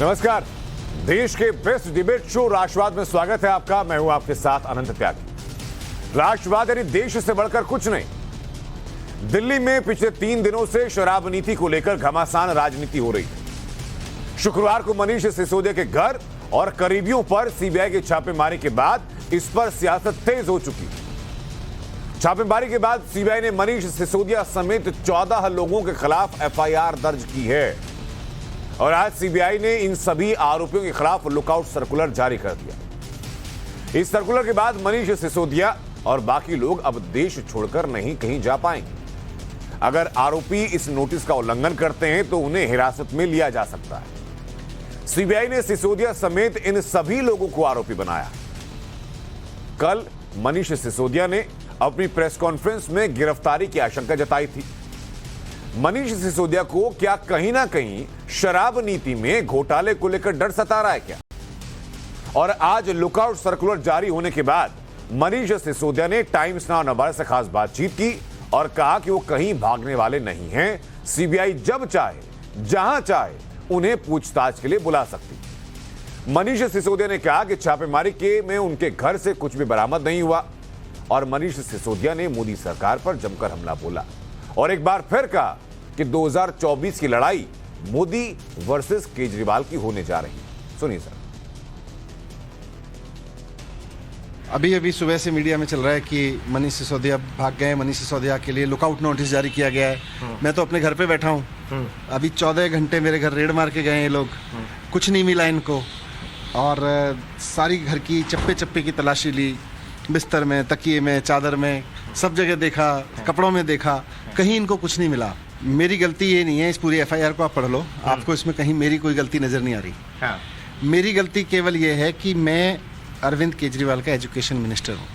नमस्कार। देश के बेस्ट डिबेट शो राष्ट्रवाद में स्वागत है आपका। मैं हूं आपके साथ अनंत त्यागी। राष्ट्रवाद यानी देश से बढ़कर कुछ नहीं। दिल्ली में पिछले 3 दिनों से शराब नीति को लेकर घमासान राजनीति हो रही है। शुक्रवार को मनीष सिसोदिया के घर और करीबियों पर सीबीआई के छापेमारी के बाद इस पर सियासत तेज हो चुकी। छापेमारी के बाद सीबीआई ने मनीष सिसोदिया समेत 14 लोगों के खिलाफ एफआईआर दर्ज की है और आज सीबीआई ने इन सभी आरोपियों के खिलाफ लुकआउट सर्कुलर जारी कर दिया। इस सर्कुलर के बाद मनीष सिसोदिया और बाकी लोग अब देश छोड़कर नहीं कहीं जा पाएंगे। अगर आरोपी इस नोटिस का उल्लंघन करते हैं तो उन्हें हिरासत में लिया जा सकता है। सीबीआई ने सिसोदिया समेत इन सभी लोगों को आरोपी बनाया। कल मनीष सिसोदिया ने अपनी प्रेस कॉन्फ्रेंस में गिरफ्तारी की आशंका जताई थी। मनीष सिसोदिया को क्या कहीं ना कहीं शराब नीति में घोटाले को लेकर डर सता रहा है क्या? और आज लुकआउट सर्कुलर जारी होने के बाद मनीष सिसोदिया ने टाइम्स नाउ नवाज से खास बातचीत की और कहा कि वो कहीं भागने वाले नहीं हैं। सीबीआई जब चाहे जहां चाहे उन्हें पूछताछ के लिए बुला सकती। मनीष सिसोदिया ने कहा कि छापेमारी के में उनके घर से कुछ भी बरामद नहीं हुआ और मनीष सिसोदिया ने मोदी सरकार पर जमकर हमला बोला और एक बार फिर कहा कि 2024 की लड़ाई मोदी वर्सेस केजरीवाल की होने जा रही है। सुनिए सर। अभी सुबह से मीडिया में चल रहा है कि मनीष सिसोदिया भाग गए। मनीष सिसोदिया के लिए लुकआउट नोटिस जारी किया गया है। मैं तो अपने घर पे बैठा हूँ। अभी 14 घंटे मेरे घर रेड मार के गए ये लोग, कुछ नहीं मिला इनको और सारी घर की चप्पे चप्पे की तलाशी ली, बिस्तर में, तकिए में, चादर में, सब जगह देखा, कपड़ों में देखा, कहीं इनको कुछ नहीं मिला। मेरी गलती ये नहीं है, इस पूरी एफआईआर को आप पढ़ लो, आपको इसमें कहीं मेरी कोई गलती नज़र नहीं आ रही। हाँ। मेरी गलती केवल ये है कि मैं अरविंद केजरीवाल का एजुकेशन मिनिस्टर हूँ।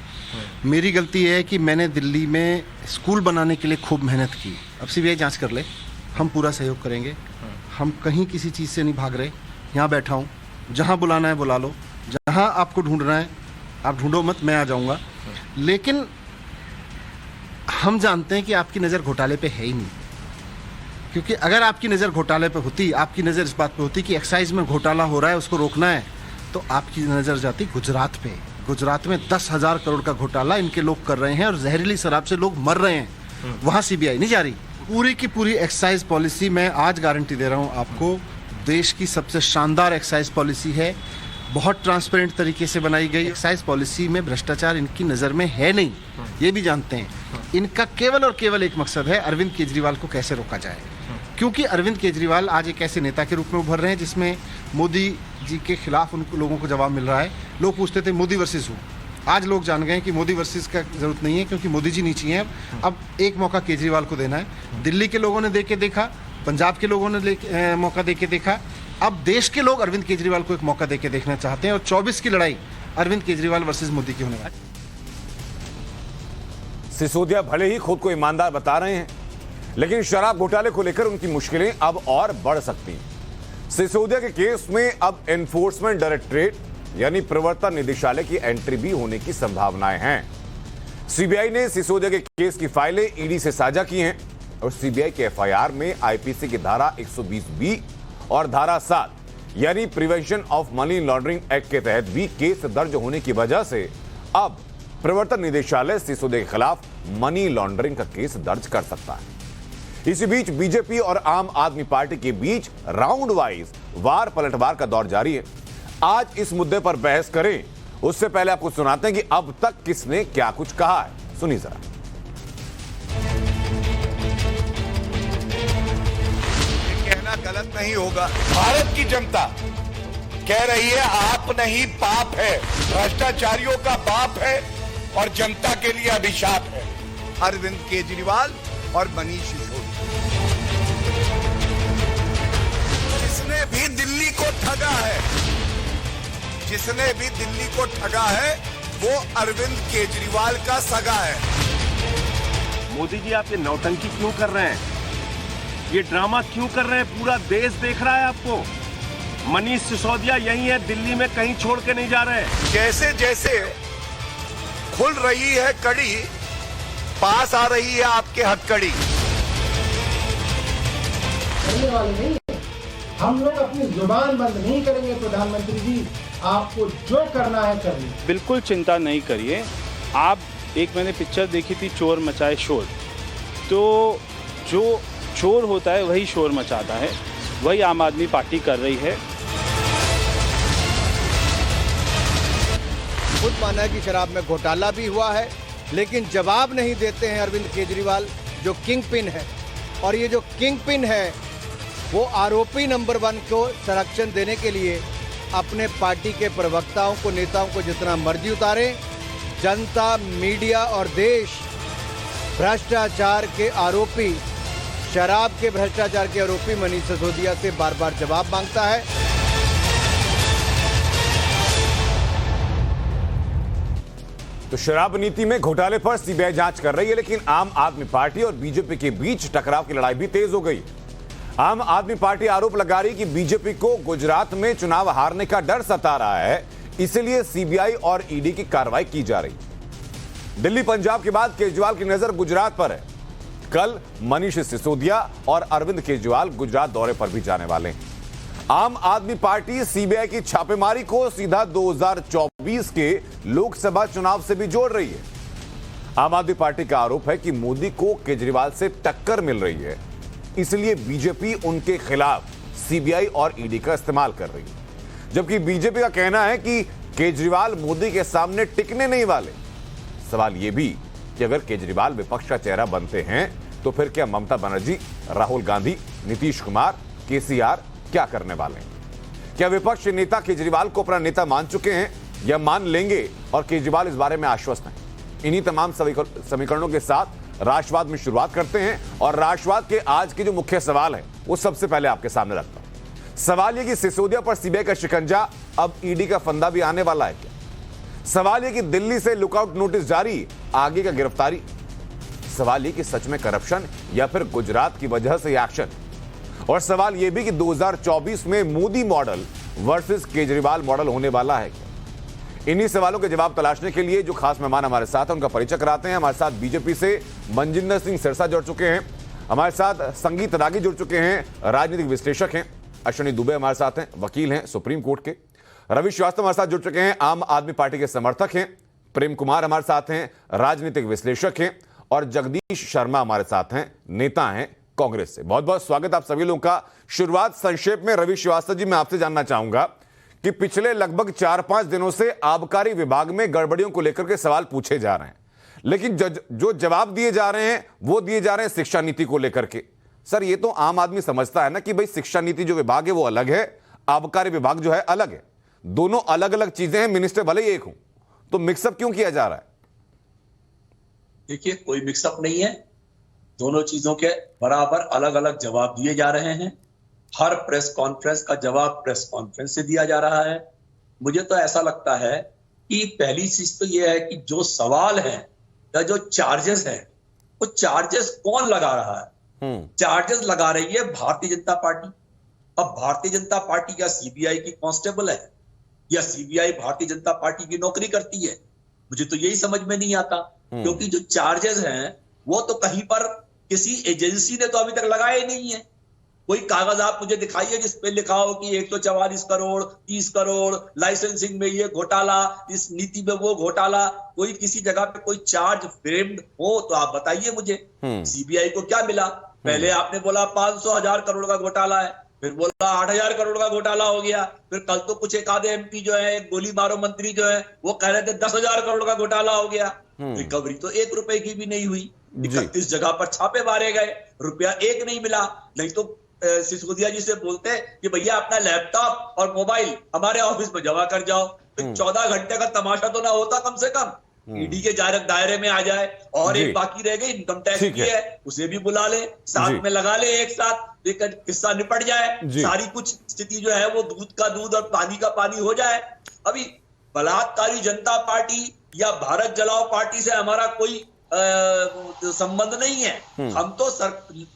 मेरी गलती ये है कि मैंने दिल्ली में स्कूल बनाने के लिए खूब मेहनत की। अब सीबीआई जांच कर ले, हम पूरा सहयोग करेंगे। हम कहीं किसी चीज़ से नहीं भाग रहे। यहाँ बैठा हूँ, जहाँ बुलाना है बुला लो, जहाँ आपको ढूंढना है आप ढूंढो मत, मैं आ जाऊँगा। लेकिन हम जानते हैं कि आपकी नज़र घोटाले पे है ही नहीं, क्योंकि अगर आपकी नज़र घोटाले पे होती, आपकी नज़र इस बात पे होती कि एक्साइज में घोटाला हो रहा है, उसको रोकना है, तो आपकी नज़र जाती गुजरात पे। गुजरात में 10,000 करोड़ का घोटाला इनके लोग कर रहे हैं और जहरीली शराब से लोग मर रहे हैं। वहाँ सीबीआई नहीं जा रही। पूरी की पूरी एक्साइज पॉलिसी, मैं आज गारंटी दे रहा हूँ आपको, देश की सबसे शानदार एक्साइज पॉलिसी है। बहुत ट्रांसपेरेंट तरीके से बनाई गई एक्साइज पॉलिसी में भ्रष्टाचार इनकी नज़र में है नहीं, ये भी जानते हैं। इनका केवल और केवल एक मकसद है, अरविंद केजरीवाल को कैसे रोका जाए। क्योंकि अरविंद केजरीवाल आज एक ऐसे नेता के रूप में उभर रहे हैं जिसमें मोदी जी के खिलाफ उन लोगों को जवाब मिल रहा है। लोग पूछते थे मोदी वर्सेस हूँ, आज लोग जान गए कि मोदी वर्सेस का जरूरत नहीं है, क्योंकि मोदी जी नीचे हैं। अब एक मौका केजरीवाल को देना है। दिल्ली के लोगों ने दे के देखा, पंजाब के लोगों ने मौका दे के देखा, अब देश के लोग अरविंद केजरीवाल को एक मौका दे के देखना चाहते हैं और 24 की लड़ाई अरविंद केजरीवाल वर्सेस मोदी की होने वाली। सिसोदिया भले ही खुद को ईमानदार बता रहे हैं, लेकिन शराब घोटाले को लेकर उनकी मुश्किलें अब और बढ़ सकती हैं। सिसोदिया के केस में अब एनफोर्समेंट डायरेक्टरेट यानी प्रवर्तन निदेशालय की एंट्री भी होने की संभावनाएं हैं। सीबीआई ने सिसोदिया के केस की फाइलें ईडी से साझा की हैं और सीबीआई के एफआईआर में आईपीसी की धारा 120B और धारा 7 यानी prevention of money laundering act के तहत भी केस दर्ज होने की वजह से अब प्रवर्तन निदेशालय सिसोदिया के खिलाफ मनी लॉन्ड्रिंग का केस दर्ज कर सकता है। इसी बीच बीजेपी और आम आदमी पार्टी के बीच राउंड वाइज वार पलटवार का दौर जारी है। आज इस मुद्दे पर बहस करें उससे पहले आपको सुनाते हैं कि अब तक किसने क्या कुछ कहा है। सुनिए जरा। कहना गलत नहीं होगा। भारत की जनता कह रही है आप नहीं पाप है, भ्रष्टाचारियों का बाप है और जनता के लिए अभिशाप है। अरविंद केजरीवाल और मनीष सिसोदिया, जिसने भी दिल्ली को ठगा है, जिसने भी दिल्ली को ठगा है वो अरविंद केजरीवाल का सगा है। मोदी जी आप ये नौटंकी क्यों कर रहे हैं? ये ड्रामा क्यों कर रहे हैं? पूरा देश देख रहा है आपको। मनीष सिसोदिया यही है, दिल्ली में कहीं छोड़ के नहीं जा रहे हैं। जैसे जैसे खुल रही है कड़ी, पास आ रही है आपके हथकड़ी। हम लोग अपनी जुबान बंद नहीं करेंगे प्रधानमंत्री जी, आपको जो करना है कर लीजिए। बिल्कुल चिंता नहीं करिए आप। एक मैंने पिक्चर देखी थी चोर मचाए शोर, तो जो चोर होता है वही शोर मचाता है, वही आम आदमी पार्टी कर रही है। खुद माना है कि शराब में घोटाला भी हुआ है, लेकिन जवाब नहीं देते हैं अरविंद केजरीवाल जो किंग पिन है। और ये जो किंग पिन है वो आरोपी नंबर 1 को संरक्षण देने के लिए अपने पार्टी के प्रवक्ताओं को, नेताओं को जितना मर्जी उतारे। जनता, मीडिया और देश भ्रष्टाचार के आरोपी, शराब के भ्रष्टाचार के आरोपी मनीष सिसोदिया से बार बार जवाब मांगता है। तो शराब नीति में घोटाले पर सीबीआई जांच कर रही है, लेकिन आम आदमी पार्टी और बीजेपी के बीच टकराव की लड़ाई भी तेज हो गई। आम आदमी पार्टी आरोप लगा रही कि बीजेपी को गुजरात में चुनाव हारने का डर सता रहा है, इसलिए सीबीआई और ईडी की कार्रवाई की जा रही। दिल्ली पंजाब के बाद केजरीवाल की नजर गुजरात पर है। कल मनीष सिसोदिया और अरविंद केजरीवाल गुजरात दौरे पर भी जाने वाले हैं। आम आदमी पार्टी सीबीआई की छापेमारी को सीधा 2024 के लोकसभा चुनाव से भी जोड़ रही है। आम आदमी पार्टी का आरोप है कि मोदी को केजरीवाल से टक्कर मिल रही है, इसलिए बीजेपी उनके खिलाफ सीबीआई और ईडी का इस्तेमाल कर रही है। जबकि बीजेपी का कहना है कि केजरीवाल मोदी के सामने टिकने नहीं वाले। सवाल यह भी कि अगर केजरीवाल विपक्ष का चेहरा बनते हैं तो फिर क्या ममता बनर्जी, राहुल गांधी, नीतीश कुमार, केसीआर क्या करने वाले हैं? क्या विपक्ष नेता केजरीवाल को अपना नेता मान चुके हैं या मान लेंगे और केजरीवाल इस बारे में आश्वस्त हैं? इन्हीं तमाम समीकरणों के साथ राष्ट्रवाद में शुरुआत करते हैं और राष्ट्रवाद के आज के जो मुख्य सवाल है वो सबसे पहले आपके सामने रखता हूं। सवाल यह कि सिसोदिया पर सीबीआई का शिकंजा, अब ईडी का फंदा भी आने वाला है क्या? सवाल यह कि दिल्ली से लुकआउट नोटिस जारी, आगे का गिरफ्तारी? सवाल यह कि सच में करप्शन या फिर गुजरात की वजह से एक्शन? और सवाल यह भी कि 2024 में Modi model versus Kejriwal model होने वाला है क्या? इन्हीं सवालों के जवाब तलाशने के लिए जो खास मेहमान हमारे साथ हैं उनका परिचय कराते हैं। हमारे साथ बीजेपी से मनजिंदर सिंह सिरसा जुड़ चुके हैं, हमारे साथ संगीत रागी जुड़ चुके हैं, राजनीतिक विश्लेषक हैं, अश्विनी दुबे हमारे साथ हैं, वकील हैं सुप्रीम कोर्ट के, रवि श्रीवास्तव हमारे साथ जुड़ चुके हैं, आम आदमी पार्टी के समर्थक हैं, प्रेम कुमार हमारे साथ हैं, राजनीतिक विश्लेषक हैं, और जगदीश शर्मा हमारे साथ हैं, नेता हैं कांग्रेस से। बहुत बहुत स्वागत आप सभी लोगों का। शुरुआत संक्षेप में रवि श्रीवास्तव जी, मैं आपसे जानना चाहूंगा कि पिछले लगभग 4-5 दिनों से आबकारी विभाग में गड़बड़ियों को लेकर के सवाल पूछे जा रहे हैं, लेकिन जो जवाब दिए जा रहे हैं वो दिए जा रहे हैं शिक्षा नीति को लेकर के। सर, ये तो आम आदमी समझता है ना कि भाई शिक्षा नीति जो विभाग है वो अलग है, आबकारी विभाग जो है अलग है, दोनों अलग अलग चीजें हैं, मिनिस्टर भले ही एक हो, तो मिक्सअप क्यों किया जा रहा है? देखिए, कोई मिक्सअप नहीं है, दोनों चीजों के बराबर अलग अलग जवाब दिए जा रहे हैं। हर प्रेस कॉन्फ्रेंस का जवाब प्रेस कॉन्फ्रेंस से दिया जा रहा है। मुझे तो ऐसा लगता है कि पहली चीज तो यह है कि जो सवाल है या जो चार्जेस है वो चार्जेस कौन लगा रहा है? चार्जेस लगा रही है भारतीय जनता पार्टी। अब भारतीय जनता पार्टी क्या सीबीआई की कांस्टेबल है या सीबीआई भारतीय जनता पार्टी की नौकरी करती है? मुझे तो यही समझ में नहीं आता, क्योंकि जो चार्जेस हैं वो तो कहीं पर किसी एजेंसी ने तो अभी तक लगाए नहीं है। कोई कागज आप मुझे दिखाइए जिस पे लिखा हो कि 144 करोड़, 30 करोड़, लाइसेंसिंग में ये घोटाला, इस नीति में वो घोटाला, कोई किसी जगह पे कोई चार्ज फ्रेम्ड हो तो आप बताइए मुझे। सीबीआई को क्या मिला? पहले आपने बोला 500,000 करोड़ का घोटाला है, फिर बोला 8,000 करोड़ का घोटाला हो गया, फिर कल तो कुछ एक आधे एमपी जो है, गोली मारो मंत्री जो है, वो कह रहे थे 10,000 करोड़ का घोटाला हो गया। रिकवरी तो 1 रुपए की भी नहीं हुई। 31 जगह पर छापे मारे गए, रुपया 1 नहीं मिला। नहीं तो सिसोदिया जी से बोलते कि भैया अपना लैपटॉप और मोबाइल हमारे ऑफिस में जमा कर जाओ, तो 14 घंटे का तमाशा तो ना होता कम से कम, ईडी के दायरे में आ जाए। और एक बाकी रह गई इनकम टैक्स की है, उसे भी बुला ले, साथ में लगा ले, एक साथ किस्सा निपट जाए, सारी कुछ स्थिति जो है वो दूध का दूध और पानी का पानी हो जाए। अभी बलात्कारी जनता पार्टी या भारत जलाओ पार्टी से हमारा कोई संबंध नहीं है। हम तो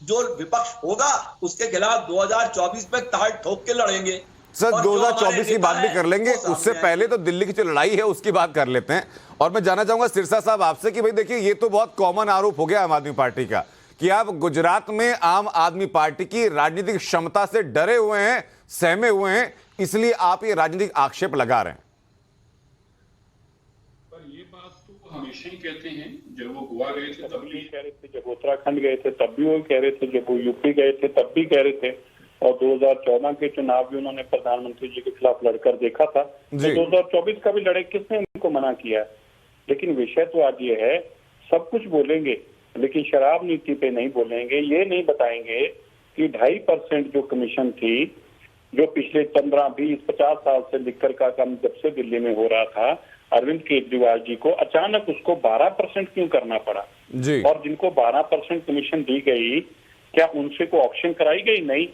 जो विपक्ष होगा उसके खिलाफ 2024 में ताल ठोक के लड़ेंगे। सर, 2024 की बात भी कर लेंगे, उससे पहले तो दिल्ली की जो लड़ाई है उसकी बात कर लेते हैं। और मैं जानना चाहूंगा सिरसा साहब आपसे कि भाई देखिए, ये तो बहुत कॉमन आरोप हो गया आम आदमी पार्टी का कि आप गुजरात में आम आदमी पार्टी की राजनीतिक क्षमता से डरे हुए हैं, सहमे हुए हैं, इसलिए आप ये राजनीतिक आक्षेप लगा रहे हैं? पर ये बात तो हमेशा ही कहते हैं, जब वो गोवा गए थे तब भी कह रहे थे, जब उत्तराखंड गए थे तब भी वो कह रहे थे, जब वो यूपी गए थे तब भी कह रहे थे, और 2014 के चुनाव भी उन्होंने प्रधानमंत्री जी के खिलाफ लड़कर देखा था। तो 2024 का भी लड़े, किसने उनको मना किया? लेकिन विषय तो आज ये है, सब कुछ बोलेंगे लेकिन शराब नीति पे नहीं बोलेंगे। ये नहीं बताएंगे कि 2.5% जो कमीशन थी, जो पिछले 15, 20, 50 साल से लिकर का काम जब से दिल्ली में हो रहा था, अरविंद केजरीवाल जी को अचानक उसको 12% क्यों करना पड़ा जी। और जिनको 12% कमीशन दी गई, क्या उनसे को ऑक्शन कराई गई? नहीं।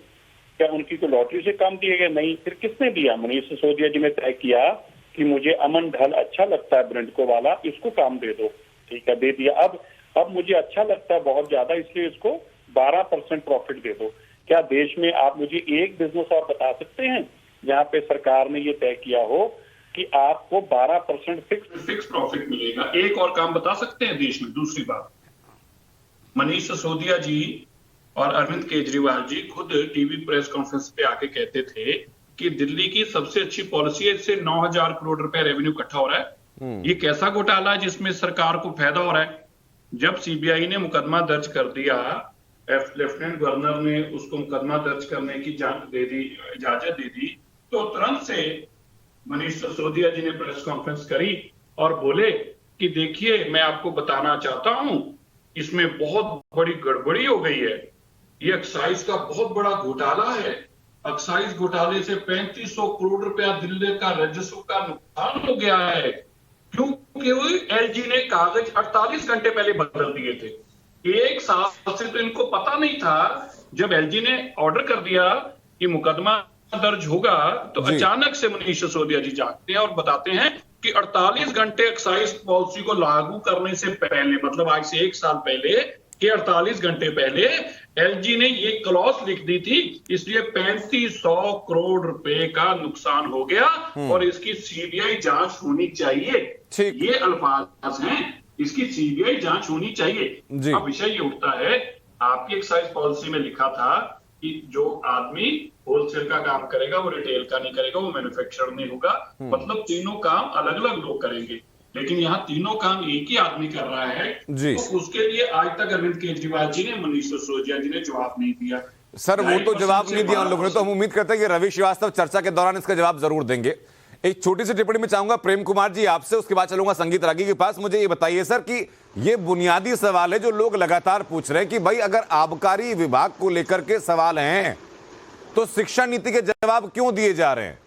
क्या उनकी को लॉटरी से काम दिए गए? नहीं। फिर किसने दिया? मनीष सिसोदिया जी ने तय किया कि मुझे अमन ढल अच्छा लगता है, ब्रांडको वाला, इसको काम दे दो। ठीक है, दे दिया। अब मुझे अच्छा लगता है बहुत ज्यादा, इसलिए इसको 12% प्रॉफिट दे दो। क्या देश में आप मुझे एक बिजनेस और बता सकते हैं जहाँ पे सरकार ने ये तय किया हो कि आपको 12% फिक्स प्रॉफिट मिलेगा? एक और काम बता सकते हैं देश में? दूसरी बात, मनीष सिसोदिया जी और अरविंद केजरीवाल जी खुद टीवी प्रेस कॉन्फ्रेंस पे आके कहते थे कि दिल्ली की सबसे अच्छी पॉलिसी है, इससे 9,000 करोड़ रुपए रेवेन्यू इकट्ठा हो रहा है। ये कैसा घोटाला है जिसमें सरकार को फायदा हो रहा है? जब सीबीआई ने मुकदमा दर्ज कर दिया, लेफ्टिनेंट गवर्नर ने उसको मुकदमा दर्ज करने की इजाजत दे दी, तो तुरंत से मनीष सिसोदिया जी ने प्रेस कॉन्फ्रेंस करी और बोले कि देखिए, मैं आपको बताना चाहता हूं, इसमें बहुत बड़ी गड़बड़ी हो गई है, ये एक्साइज का बहुत बड़ा घोटाला है। एक्साइज घोटाले से 3500 करोड़ रुपया दिल्ली का राजस्व का नुकसान हो गया है, क्योंकि एलजी ने कागज 48 घंटे पहले बदल दिए थे। एक साल से तो इनको पता नहीं था। जब एलजी ने ऑर्डर कर दिया कि मुकदमा दर्ज होगा, तो अचानक से मनीष सिसोदिया जी जागते हैं और बताते हैं कि 48 घंटे एक्साइज पॉलिसी को लागू करने से पहले, मतलब आज से 1 साल पहले के 48 घंटे पहले एलजी ने ये क्लॉज लिख दी थी, इसलिए 3500 करोड़ रुपए का नुकसान हो गया और इसकी सीबीआई जांच होनी चाहिए। ये अल्फाज हैं, इसकी सीबीआई जांच होनी चाहिए। अब विषय ये उठता है, आपकी एक्साइज पॉलिसी में लिखा था कि जो आदमी होलसेल का काम करेगा वो रिटेल का नहीं करेगा, वो मैन्युफैक्चरर नहीं होगा, मतलब तीनों काम अलग अलग लोग करेंगे। लेकिन यहाँ तीनों काम एक ही आदमी कर रहा है, तो उसके लिए आज तक अरविंद केजरीवाल जी ने, मनीष सिसोदिया जी ने जवाब नहीं दिया। सर, वो तो जवाब नहीं दिया उन लोगों ने, तो हम उम्मीद करते हैं कि रवि श्रीवास्तव चर्चा के दौरान इसका जवाब जरूर देंगे। एक छोटी सी टिप्पणी में चाहूंगा प्रेम कुमार जी आपसे, उसके बाद चलूंगा संगीत रागी के पास। मुझे ये बताइए सर कि ये बुनियादी सवाल है जो लोग लगातार पूछ रहे हैं कि भाई अगर आबकारी विभाग को लेकर के सवाल हैं तो शिक्षा नीति के जवाब क्यों दिए जा रहे हैं?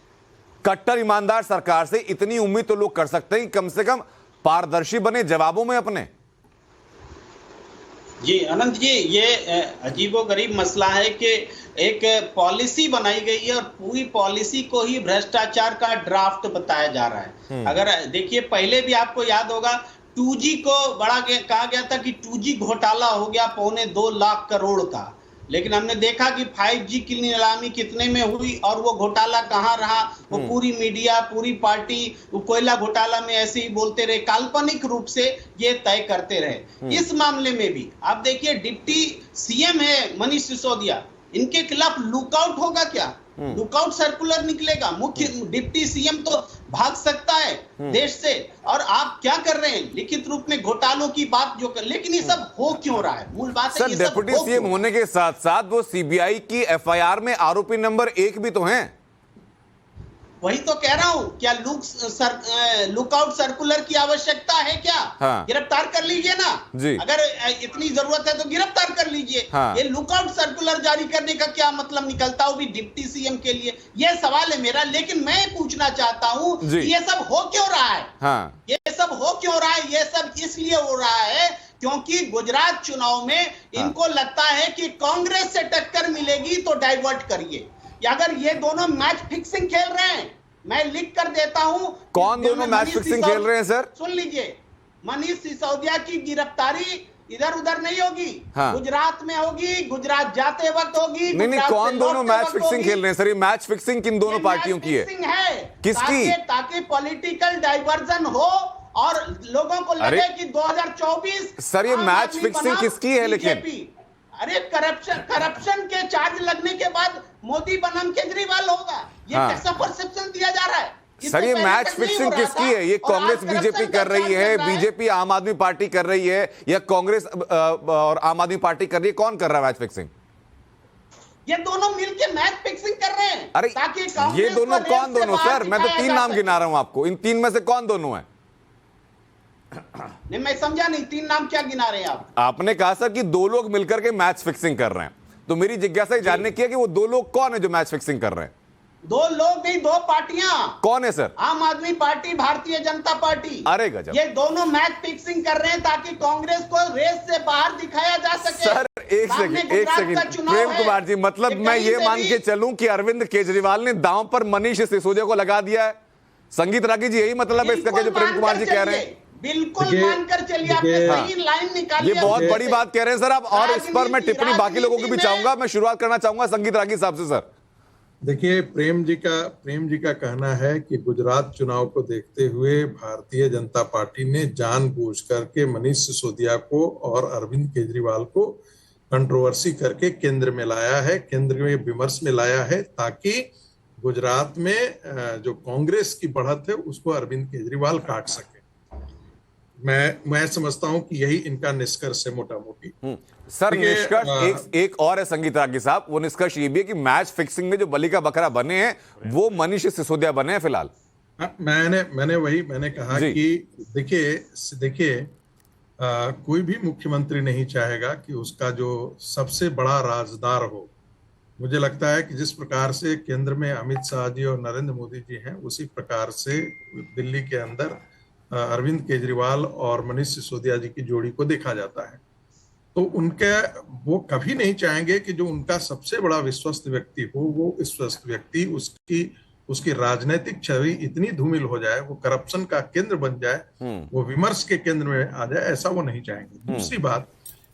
कट्टर ईमानदार सरकार से इतनी उम्मीद तो लोग कर सकते हैं कि कम से कम पारदर्शी बने जवाबों में अपने। जी अनंत जी, ये अजीबोगरीब मसला है कि एक पॉलिसी बनाई गई है और पूरी पॉलिसी को ही भ्रष्टाचार का ड्राफ्ट बताया जा रहा है। अगर देखिए, पहले भी आपको याद होगा 2G को बड़ा कहा गया था कि 2G घोटाला हो गया 2.25 लाख करोड़ का, लेकिन हमने देखा कि 5G की नीलामी कितने में हुई और वो घोटाला कहाँ रहा। वो पूरी मीडिया, पूरी पार्टी वो कोयला घोटाला में ऐसे ही बोलते रहे, काल्पनिक रूप से ये तय करते रहे। इस मामले में भी आप देखिए, डिप्टी सीएम है मनीष सिसोदिया, इनके खिलाफ लुकआउट होगा क्या? लुकआउट सर्कुलर निकलेगा, मुख्य डिप्टी सीएम तो भाग सकता है देश से, और आप क्या कर रहे हैं लिखित रूप में घोटालों की बात जो कर, लेकिन ये सब हो क्यों रहा है? मूल बात है सर, डिप्टी सीएम होने के साथ साथ वो सीबीआई की एफआईआर में आरोपी नंबर 1 भी तो हैं। वही तो कह रहा हूं, क्या लुकआउट सर्कुलर की आवश्यकता है क्या? हाँ। गिरफ्तार कर लीजिए ना जी। अगर इतनी जरूरत है तो गिरफ्तार कर लीजिए। हाँ। ये लुकआउट सर्कुलर जारी करने का क्या मतलब निकलता, वो भी डिप्टी सीएम के लिए? ये सवाल है मेरा। लेकिन मैं पूछना चाहता हूं कि ये सब हो क्यों रहा है? हाँ। ये सब हो क्यों रहा है? ये सब इसलिए हो रहा है क्योंकि गुजरात चुनाव में इनको लगता है कि कांग्रेस से टक्कर मिलेगी तो डाइवर्ट करिए। अगर ये दोनों मैच फिक्सिंग खेल रहे हैं, मैं लिख कर देता हूं। कौन दोनों मैच फिक्सिंग खेल रहे हैं सर? सुन लीजिए, मनीष सिसोदिया की गिरफ्तारी इधर उधर नहीं होगी। हाँ। गुजरात में होगी, गुजरात जाते वक्त होगी। नहीं, कौन दोनों मैच फिक्सिंग खेल रहे हैं सर? ये मैच फिक्सिंग किन दोनों पार्टियों की है? किसकी? ताकि पॉलिटिकल डाइवर्जन हो और लोगों को लगे कि 2024। सर, ये मैच फिक्सिंग किसकी है? लेकिन अरे करप्शन के चार्ज लगने के बाद मोदी बनाम केजरीवाल होगा, ये कैसा परसेप्शन दिया जा रहा है? सर ये मैच फिक्सिंग किसकी है? ये कांग्रेस बीजेपी कर रही है, बीजेपी आम आदमी पार्टी कर रही है, या कांग्रेस और आम आदमी पार्टी कर रही है? कौन कर रहा है मैच फिक्सिंग? ये दोनों मिलके मैच फिक्सिंग कर रहे हैं। अरे ताकि ये दोनों कौन दोनों सर? मैं तो 3 नाम गिना रहा हूं आपको, इन 3 में से कौन दोनों है? नहीं मैं समझा नहीं, 3 नाम क्या गिना रहे हैं आप? आपने कहा सर कि 2 लोग मिलकर के मैच फिक्सिंग कर रहे हैं, तो मेरी जिज्ञासा जानने की है कि वो 2 लोग कौन है जो मैच फिक्सिंग कर रहे हैं? 2 लोग नहीं, 2 पार्टियां। कौन है सर? आम आदमी पार्टी, भारतीय जनता पार्टी। अरे गजब, ये दोनों मैच फिक्सिंग कर रहे हैं ताकि कांग्रेस को रेस से बाहर दिखाया जा सके। सर एक सेकंड प्रेम कुमार जी, मतलब मैं ये मान के चलूं कि अरविंद केजरीवाल ने दांव पर मनीष सिसोदिया को लगा दिया है? संगीत रागी जी यही मतलब है इसका जो प्रेम कुमार जी कह रहे हैं? बिल्कुल मानकर चलिए, आपने सही लाइन निकाली। ये बहुत बड़ी बात कह रहे हैं सर आप, और इस पर मैं टिप्पणी बाकी लोगों की भी चाहूंगा। मैं शुरुआत करना चाहूंगा संगीत रागी साहब से। सर देखिए, प्रेम जी का कहना है कि गुजरात चुनाव को देखते हुए भारतीय जनता पार्टी ने जानबूझ करके मनीष सिसोदिया को और अरविंद केजरीवाल को कंट्रोवर्सी करके केंद्र में लाया है, केंद्र में विमर्श में लाया है, ताकि गुजरात में जो कांग्रेस की बढ़त है उसको अरविंद केजरीवाल काट सके। मैं समझता हूं कि यही इनका निष्कर्ष है मोटा मोटी। सर निष्कर्ष एक और है संगीत रागी साहब, वो निष्कर्ष ये भी है कि मैच फिक्सिंग में जो बलि का बकरा बने हैं वो मनीष सिसोदिया बने हैं फिलहाल। मैंने कहा कि देखिए कोई भी मुख्यमंत्री नहीं चाहेगा कि उसका जो सबसे बड़ा राजदार हो। मुझे लगता है कि जिस प्रकार से केंद्र में अमित शाह जी और नरेंद्र मोदी जी हैं, उसी प्रकार से दिल्ली के अंदर अरविंद केजरीवाल और मनीष सिसोदिया जी की जोड़ी को देखा जाता है। तो वो कभी नहीं चाहेंगे कि जो उनका सबसे बड़ा विश्वस्त व्यक्ति हो, वो विश्वस्त व्यक्ति उसकी राजनीतिक छवि इतनी धूमिल हो जाए, वो करप्शन का केंद्र बन जाए, वो विमर्श के केंद्र में आ जाए, ऐसा वो नहीं चाहेंगे। दूसरी बात,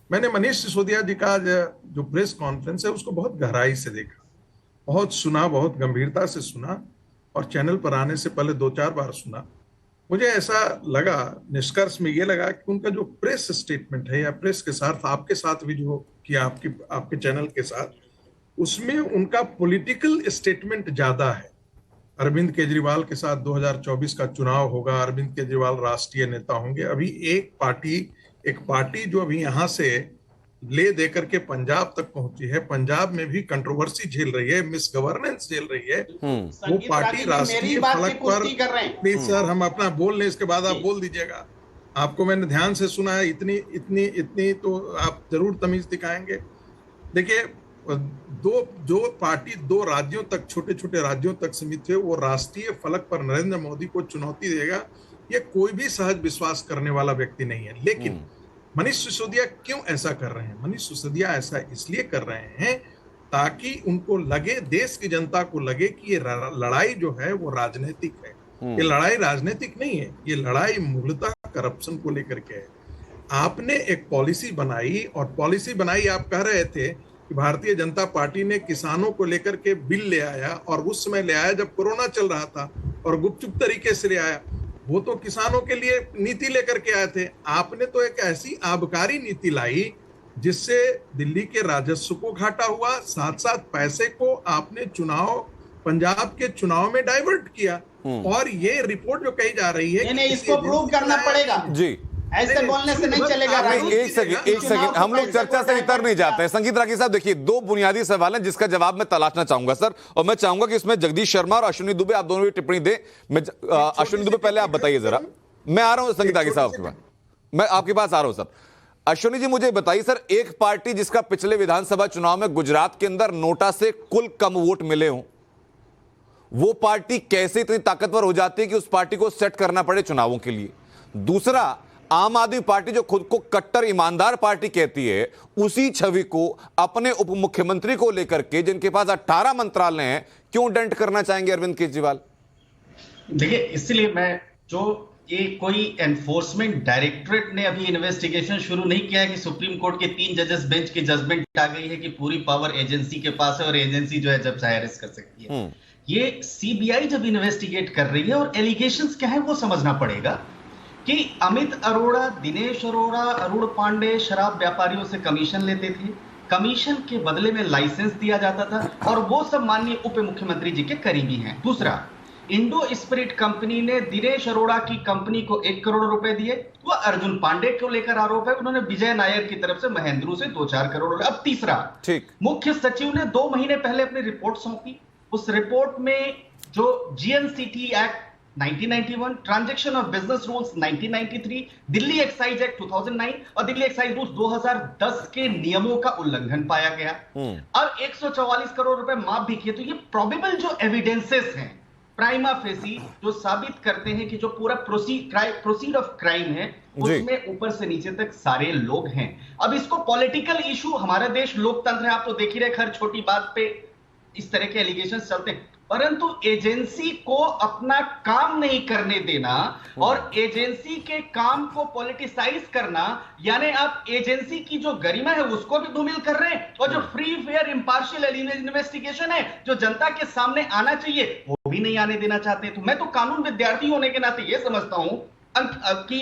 मैंने मनीष सिसोदिया जी का जो प्रेस कॉन्फ्रेंस है उसको बहुत गहराई से देखा, बहुत सुना, बहुत गंभीरता से सुना, और चैनल पर आने से पहले 2-4 बार सुना। मुझे ऐसा लगा, निष्कर्ष में ये लगा कि उनका जो प्रेस स्टेटमेंट है या प्रेस के साथ आपके साथ भी जो किया आपके चैनल के साथ, उसमें उनका पॉलिटिकल स्टेटमेंट ज्यादा है। अरविंद केजरीवाल के साथ 2024 का चुनाव होगा, अरविंद केजरीवाल राष्ट्रीय नेता होंगे। अभी एक पार्टी जो अभी यहाँ से ले दे करके पंजाब तक पहुंची है, पंजाब में भी कंट्रोवर्सी झेल रही है, मिस गवर्नेंस झेल रही है, वो पार्टी राष्ट्रीय फलक पर। प्लीज सर, हम अपना बोल लें, इसके बाद आप बोल दीजिएगा। आपको मैंने ध्यान से सुना है, इतनी तो आप जरूर तमीज दिखाएंगे। देखिए, जो पार्टी 2 राज्यों तक, छोटे छोटे राज्यों तक सीमित है, वो राष्ट्रीय फलक पर नरेंद्र मोदी को चुनौती देगा, ये कोई भी सहज विश्वास करने वाला व्यक्ति नहीं है। लेकिन मनीष सिसोदिया क्यों ऐसा कर रहे हैं? मनीष सिसोदिया ऐसा इसलिए कर रहे हैं ताकि उनको लगे, देश की जनता को लगे कि ये लड़ाई जो है वो राजनीतिक है। ये लड़ाई राजनीतिक नहीं है, ये लड़ाई मूलतः करप्शन को लेकर के है। आपने एक पॉलिसी बनाई, और पॉलिसी बनाई, आप कह रहे थे कि भारतीय जनता पार्टी ने किसानों को लेकर के बिल ले आया, और उस समय ले आया जब कोरोना चल रहा था, और गुपचुप तरीके से ले आया। वो तो किसानों के लिए नीति लेकर के आए थे। आपने तो एक ऐसी आबकारी नीति लाई जिससे दिल्ली के राजस्व को घाटा हुआ, साथ साथ पैसे को आपने पंजाब के चुनाव में डाइवर्ट किया। और ये रिपोर्ट जो कही जा रही है, नहीं, इसको प्रूव करना पड़ेगा जी, ऐसे बोलने से नहीं चलेगा। एक सेकंड, हम लोग चर्चा से इतर नहीं जाते हैं। संगीत रागी साहब, देखिए 2 बुनियादी सवाल हैं जिसका जवाब मैं तलाशना चाहूंगा सर, और मैं चाहूंगा कि इसमें जगदीश शर्मा और अश्विनी दुबे आप दोनों भी टिप्पणी दें। अश्विनी दुबे पहले आप बताइए जरा, मैं आ रहा हूं संगीत रागी साहब के पास, मैं आपके पास आ रहा हूं सर। अश्विनी जी मुझे बताइए सर, एक पार्टी जिसका पिछले विधानसभा चुनाव में गुजरात के अंदर नोटा से कुल कम वोट मिले हों, वो पार्टी कैसे इतनी ताकतवर हो जाती है कि उस पार्टी को सेट करना पड़े चुनावों के लिए? दूसरा, आम आदमी पार्टी जो खुद को कट्टर ईमानदार पार्टी कहती है, उसी छवि को अपने उप मुख्यमंत्री को लेकर के, जिनके पास 18 मंत्रालय हैं, क्यों डेंट करना चाहेंगे अरविंद केजरीवाल? देखिए, इसलिए मैं ये कोई एनफोर्समेंट डायरेक्टरेट ने अभी इन्वेस्टिगेशन शुरू नहीं किया है कि सुप्रीम कोर्ट के 3 जजेस बेंच की जजमेंट आ गई है कि पूरी पावर एजेंसी के पास है और एजेंसी जो है जब चाहे अरेस्ट कर सकती है। ये सीबीआई जब इन्वेस्टिगेट कर रही है, और एलिगेशंस क्या है वो समझना पड़ेगा कि अमित अरोड़ा, दिनेश अरोड़ा, अरुण पांडे शराब व्यापारियों से कमीशन लेते थे, कमीशन के बदले में लाइसेंस दिया जाता था और वो सब माननीय उप मुख्यमंत्री जी के करीबी हैं। दूसरा, इंडो स्पिरिट कंपनी ने दिनेश अरोड़ा की कंपनी को 1 करोड़ रुपए दिए, वो अर्जुन पांडे को लेकर आरोप है, उन्होंने विजय नायर की तरफ से महेंद्रू से 2-4 करोड़। अब तीसरा, ठीक, मुख्य सचिव ने 2 महीने पहले अपनी रिपोर्ट सौंपी। उस रिपोर्ट में जो GNCT act 1991, transaction of business rules 1993, Delhi excise act 2009 और दिल्ली एक्साइज रूल्स 2010 के नियमों का उल्लंघन पाया गया। अब 144 करोड़ रुपए माफ भी किए। तो ये प्रोबेबल जो एविडेंसेस हैं प्राइमा फेसी, जो साबित करते हैं कि जो पूरा प्रोसीड ऑफ क्राइम है उसमें ऊपर से नीचे तक सारे लोग हैं। अब इसको पॉलिटिकल इशू, हमारा देश लोकतंत्र है, आप तो देख ही रहे, हर छोटी बात पे इस तरह के एलिगेशन चलते हैं, परंतु एजेंसी को अपना काम नहीं करने देना और एजेंसी के काम को पॉलिटिसाइज करना, यानी आप एजेंसी की जो गरिमा है उसको भी धूमिल कर रहे हैं और जो फ्री फेयर इंपार्शियल इन्वेस्टिगेशन है जो जनता के सामने आना चाहिए वो भी नहीं आने देना चाहते। तो मैं तो कानून विद्यार्थी होने के नाते ये समझता हूं कि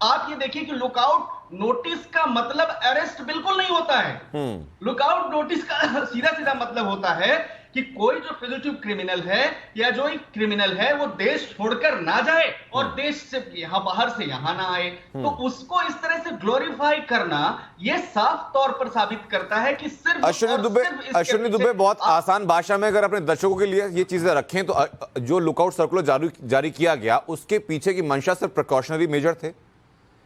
आप ये देखिए कि लुकआउट नोटिस का मतलब अरेस्ट बिल्कुल नहीं होता है। लुकआउट नोटिस का सीधा सीधा मतलब होता है कि कोई जो फिजिटिव क्रिमिनल है या जो एक क्रिमिनल है वो देश छोड़कर ना जाए और देश से यहां बाहर से यहां ना आए। तो उसको इस तरह से ग्लोरीफाई करना ये साफ तौर पर साबित करता है कि सिर्फ अश्विनी दुबे बहुत आसान भाषा में अगर अपने दर्शकों के लिए ये चीजें रखें तो जो लुकआउट सर्कुलर जारी किया गया उसके पीछे की मंशा सिर्फ प्रिकॉशनरी मेजर थे,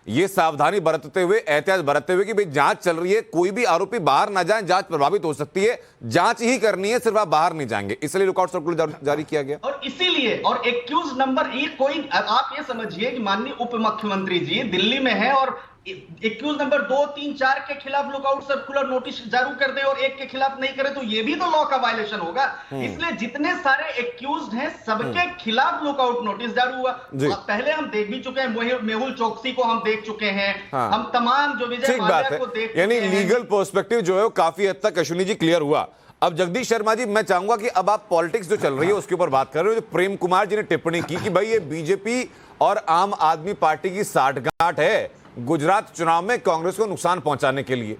ये सावधानी बरतते हुए, एहतियात बरतते हुए कि भाई जांच चल रही है, कोई भी आरोपी बाहर ना जाए, जांच प्रभावित हो सकती है, जांच ही करनी है, सिर्फ आप बाहर नहीं जाएंगे, इसलिए लुकआउट सर्कुलर जारी किया गया। और इसीलिए और एक्यूज नंबर एक कोई, आप ये समझिए कि माननीय उप मुख्यमंत्री जी दिल्ली में है और एक्यूज नंबर 2, 3, 4 के खिलाफ लुकआउट सर्कुलर नोटिस जारी कर दे और एक के खिलाफ नहीं करे तो ये भी तो लॉ का वायलेशन होगा। इसलिए जितने सारे एक्यूज्ड हैं सबके खिलाफ लुकआउट नोटिस जारी हुआ। पहले हम देख भी चुके हैं, मेहुल चोकसी को हम देख चुके हैं, हम तमाम जो विजय माल्या को देख, यानी लीगल पर्सपेक्टिव जो है काफी हद तक अश्विनी जी क्लियर हुआ। अब जगदीश शर्मा जी, मैं चाहूंगा कि अब आप पॉलिटिक्स जो चल रही है उसके ऊपर बात कर रहे हो। जो प्रेम कुमार जी ने टिप्पणी की कि भाई ये बीजेपी और आम आदमी पार्टी की साठगांठ है गुजरात चुनाव में कांग्रेस को नुकसान पहुंचाने के लिए,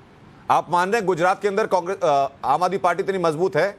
आप मान रहे हैं गुजरात के अंदर कांग्रेस आम आदमी पार्टी इतनी मजबूत है?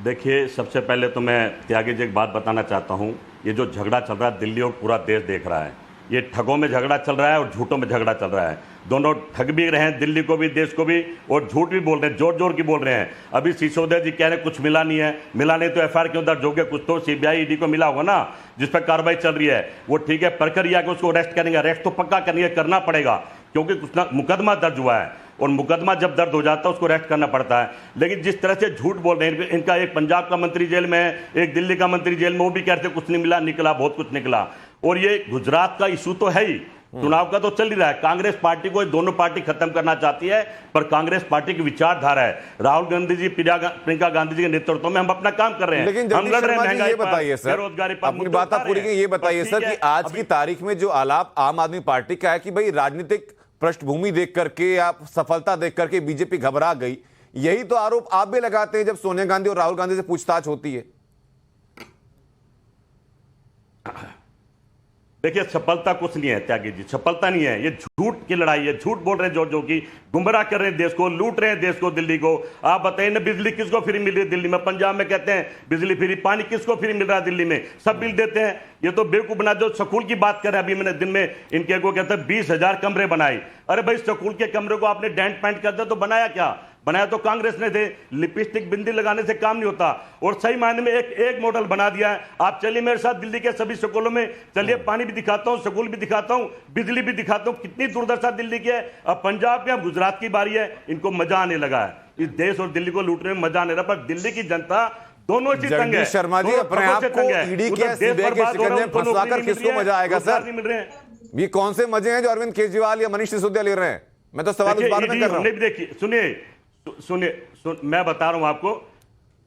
देखिए, सबसे पहले तो मैं त्यागी जी एक बात बताना चाहता हूं, ये जो झगड़ा चल रहा है दिल्ली और पूरा देश देख रहा है, ये ठगों में झगड़ा चल रहा है और झूठों में झगड़ा चल रहा है। दोनों ठग भी रहे हैं, दिल्ली को भी, देश को भी, और झूठ भी बोल रहे हैं, जोर जोर की बोल रहे हैं। अभी सिसोदिया जी कह रहे हैं कुछ मिला नहीं है, मिला नहीं तो एफआईआर क्यों दर्ज हो गया? कुछ तो सीबीआई ईडी को मिला होगा ना जिस पर कार्रवाई चल रही है, वो ठीक है, प्रक्रिया के उसको अरेस्ट करेंगे, अरेस्ट तो पक्का करेंगे, करना पड़ेगा क्योंकि कुछ ना मुकदमा दर्ज हुआ है और मुकदमा जब दर्ज हो जाता है उसको अरेस्ट करना पड़ता है। लेकिन जिस तरह से झूठ बोल रहे हैं, इनका एक पंजाब का मंत्री जेल में है, एक दिल्ली का मंत्री जेल में, वो भी कहते कुछ नहीं मिला, निकला बहुत कुछ निकला। और ये गुजरात का इशू तो है ही, चुनाव का तो चल ही रहा है। कांग्रेस पार्टी को दोनों पार्टी खत्म करना चाहती है, पर कांग्रेस पार्टी की विचारधारा है, राहुल गांधी जी, प्रियंका गांधी जी के नेतृत्व में हम अपना काम कर रहे हैं। लेकिन हम लड़ रहे हैं महंगाई पर, बेरोजगारी पर, अपनी बात पूरी ये बताइए सर कि आज की तारीख में जो आलाप आम आदमी पार्टी का है कि भाई राजनीतिक पृष्ठभूमि देख करके या सफलता देख करके बीजेपी घबरा गई, यही तो आरोप आप भी लगाते हैं जब सोनिया गांधी और राहुल गांधी से पूछताछ होती है। देखिए, सफलता कुछ नहीं है त्यागी जी, सफलता नहीं है, ये झूठ की लड़ाई है, झूठ बोल रहे हैं जो की गुमराह कर रहे हैं देश को, लूट रहे हैं देश को, दिल्ली को। आप बताइए ना, बिजली किसको फ्री मिल रही है दिल्ली में? पंजाब में कहते हैं बिजली फ्री, पानी किसको फ्री मिल रहा है दिल्ली में? सब बिल देते हैं। ये तो बेवकूफ बना, जो स्कूल की बात कर रहे हैं, अभी मैंने दिन में इनके को कहते हैं 20,000 कमरे बनाए। अरे भाई, स्कूल के कमरे को आपने डेंट पेंट कर दिया तो बनाया क्या? बनाया तो कांग्रेस ने थे। लिपस्टिक बिंदी लगाने से काम नहीं होता, और सही मायने में एक मॉडल बना दिया है। आप चलिए मेरे साथ दिल्ली के सभी स्कूलों में चलिए, पानी भी दिखाता हूं, स्कूल भी दिखाता हूं, बिजली भी दिखाता हूं, कितनी दुर्दशा दिल्ली की है। अब पंजाब के, अब गुजरात की बारी है, इनको मजा आने लगा है, इस देश और दिल्ली को लूटने में मजा आने लगा। पर दिल्ली की जनता दोनों चीज तंग है। शर्मा जी, अपने आप को ईडी के सीबीआई के शिकंजे में फंसाकर किसको मजा आएगा सर? ये कौन से मजे हैं जो अरविंद केजरीवाल या मनीष सिसोदिया ले रहे हैं? मैं तो सवाल उस बारे में कर रहा हूं। देखिए, सुनिए, मैं बता रहा हूं आपको,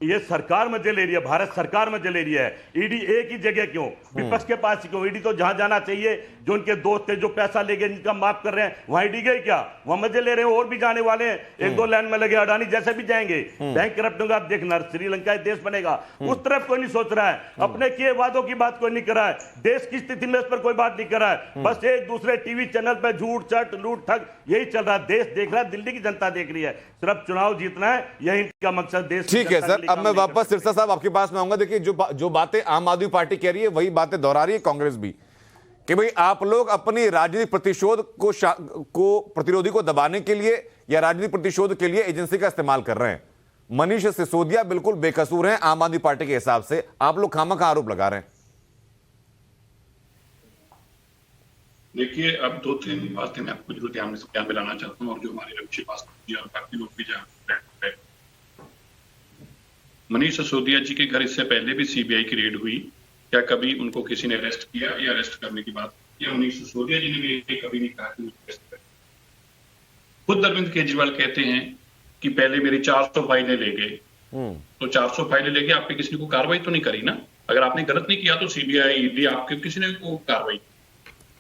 ये सरकार मजे ले रही है, भारत सरकार मजे ले रही है। ईडी एक ही जगह क्यों, विपक्ष के पास क्यों? ईडी तो जहां जाना चाहिए, जो उनके दोस्त थे जो पैसा ले गए, जिनका माफ कर रहे हैं, वहां ईडी गए क्या? वहां मजे ले रहे हैं, और भी जाने वाले हैं, एक दो लाइन में लगे, अडानी जैसे भी जाएंगे। बैंक करप्ट होगा, आप देखना श्रीलंका देश बनेगा, उस तरफ कोई नहीं सोच रहा है। अपने किए वादों की बात कोई नहीं कर रहा है, देश की स्थिति में इस पर कोई बात नहीं कर रहा है। बस एक दूसरे टीवी चैनल पर झूठ चट लूट ठग यही चल रहा है। देश देख रहा है, दिल्ली की जनता देख रही है, सिर्फ चुनाव जीतना है, यही इनका मकसद। देश ठीक है सर, अब मैं वापस सिरसा साहब आपके पास में आऊंगा। देखिए जो बातें आम आदमी पार्टी कह रही है वही बातें दोहरा रही है कांग्रेस भी, कि भाई आप लोग अपनी राजनीतिक प्रतिशोध को प्रतिरोधी को दबाने के लिए या राजनीतिक प्रतिशोध के लिए एजेंसी का इस्तेमाल कर रहे हैं। मनीष सिसोदिया बिल्कुल बेकसूर हैं आम आदमी पार्टी के हिसाब से, आप लोग खामखा आरोप लगा रहे हैं। देखिए, अब 2-3 बातें मैं आपको जरूर ध्यान में लाना चाहता हूँ, और जो हमारे रविश पासवान और बाकी लोग भी जहाँ मनीष सिसोदिया जी के घर इससे पहले भी सीबीआई की रेड हुई, क्या कभी उनको किसी ने अरेस्ट किया या अरेस्ट करने की बात किया? मनीष सिसोदिया जी ने कभी नहीं कहा कि मुझे अरेस्ट करें। खुद अरविंद केजरीवाल कहते हैं कि पहले मेरी 400 फाइलें ले गए, तो 400 फाइलें लेके आपने किसी को कार्रवाई तो नहीं करी ना? अगर आपने गलत नहीं किया तो सीबीआई ईडी आपके किसी ने कार्रवाई की।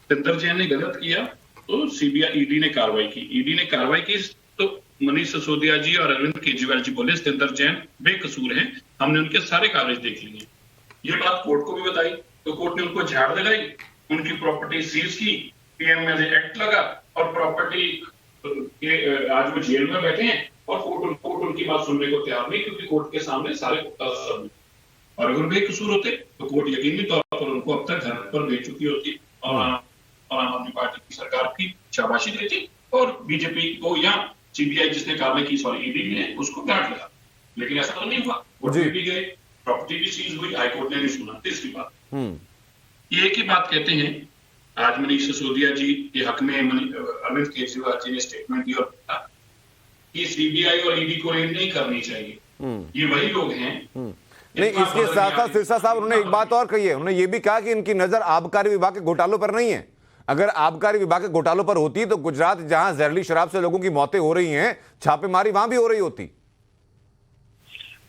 सतिंदर जैन ने गलत किया तो सीबीआई ईडी ने कार्रवाई की। ईडी ने कार्रवाई की तो मनीष सिसोदिया जी और अरविंद केजरीवाल जी बोले सतिंदर जैन बेकसूर हैं, हमने उनके सारे कागज देख लिए। ये बात कोर्ट को भी बताई तो कोर्ट ने उनको झाड़ लगाई, उनकी प्रॉपर्टी सीज की, पीएमएलए एक्ट लगा, और प्रॉपर्टी आज वो जेल में बैठे हैं और कोर्ट उनकी बात सुनने को तैयार नहीं, क्योंकि कोर्ट के सामने सारे सब। और अगर बेकसूर होते तो कोर्ट यकीनी तौर पर उनको अब तक घर पर भेज चुकी होती और आम आदमी पार्टी की सरकार की शाबाशी देती और बीजेपी को या सीबीआई जिसने कार्रवाई की, सॉरी ईडी ने, उसको डांट लगा। लेकिन ऐसा तो नहीं हुआ, कोर्ट में भी गए, प्रॉपर्टी भी सीज हुई, हाईकोर्ट ने नहीं सुना। तीसरी बात, ये एक ही बात कहते हैं, आज मनीष सिसोदिया जी के हक में अरविंद केजरीवाल जी ने स्टेटमेंट दिया कि सीबीआई और ईडी को रेड नहीं करनी चाहिए। ये वही लोग हैं। नहीं, इसके साथ साथ सिरसा साहब उन्होंने एक बात और कही है, उन्होंने ये भी कहा कि इनकी नजर आबकारी विभाग के घोटालों पर नहीं है। अगर आबकारी विभाग के घोटालों पर होती तो गुजरात जहां जहरीली शराब से लोगों की मौतें हो रही हैं, छापेमारी वहां भी हो रही होती।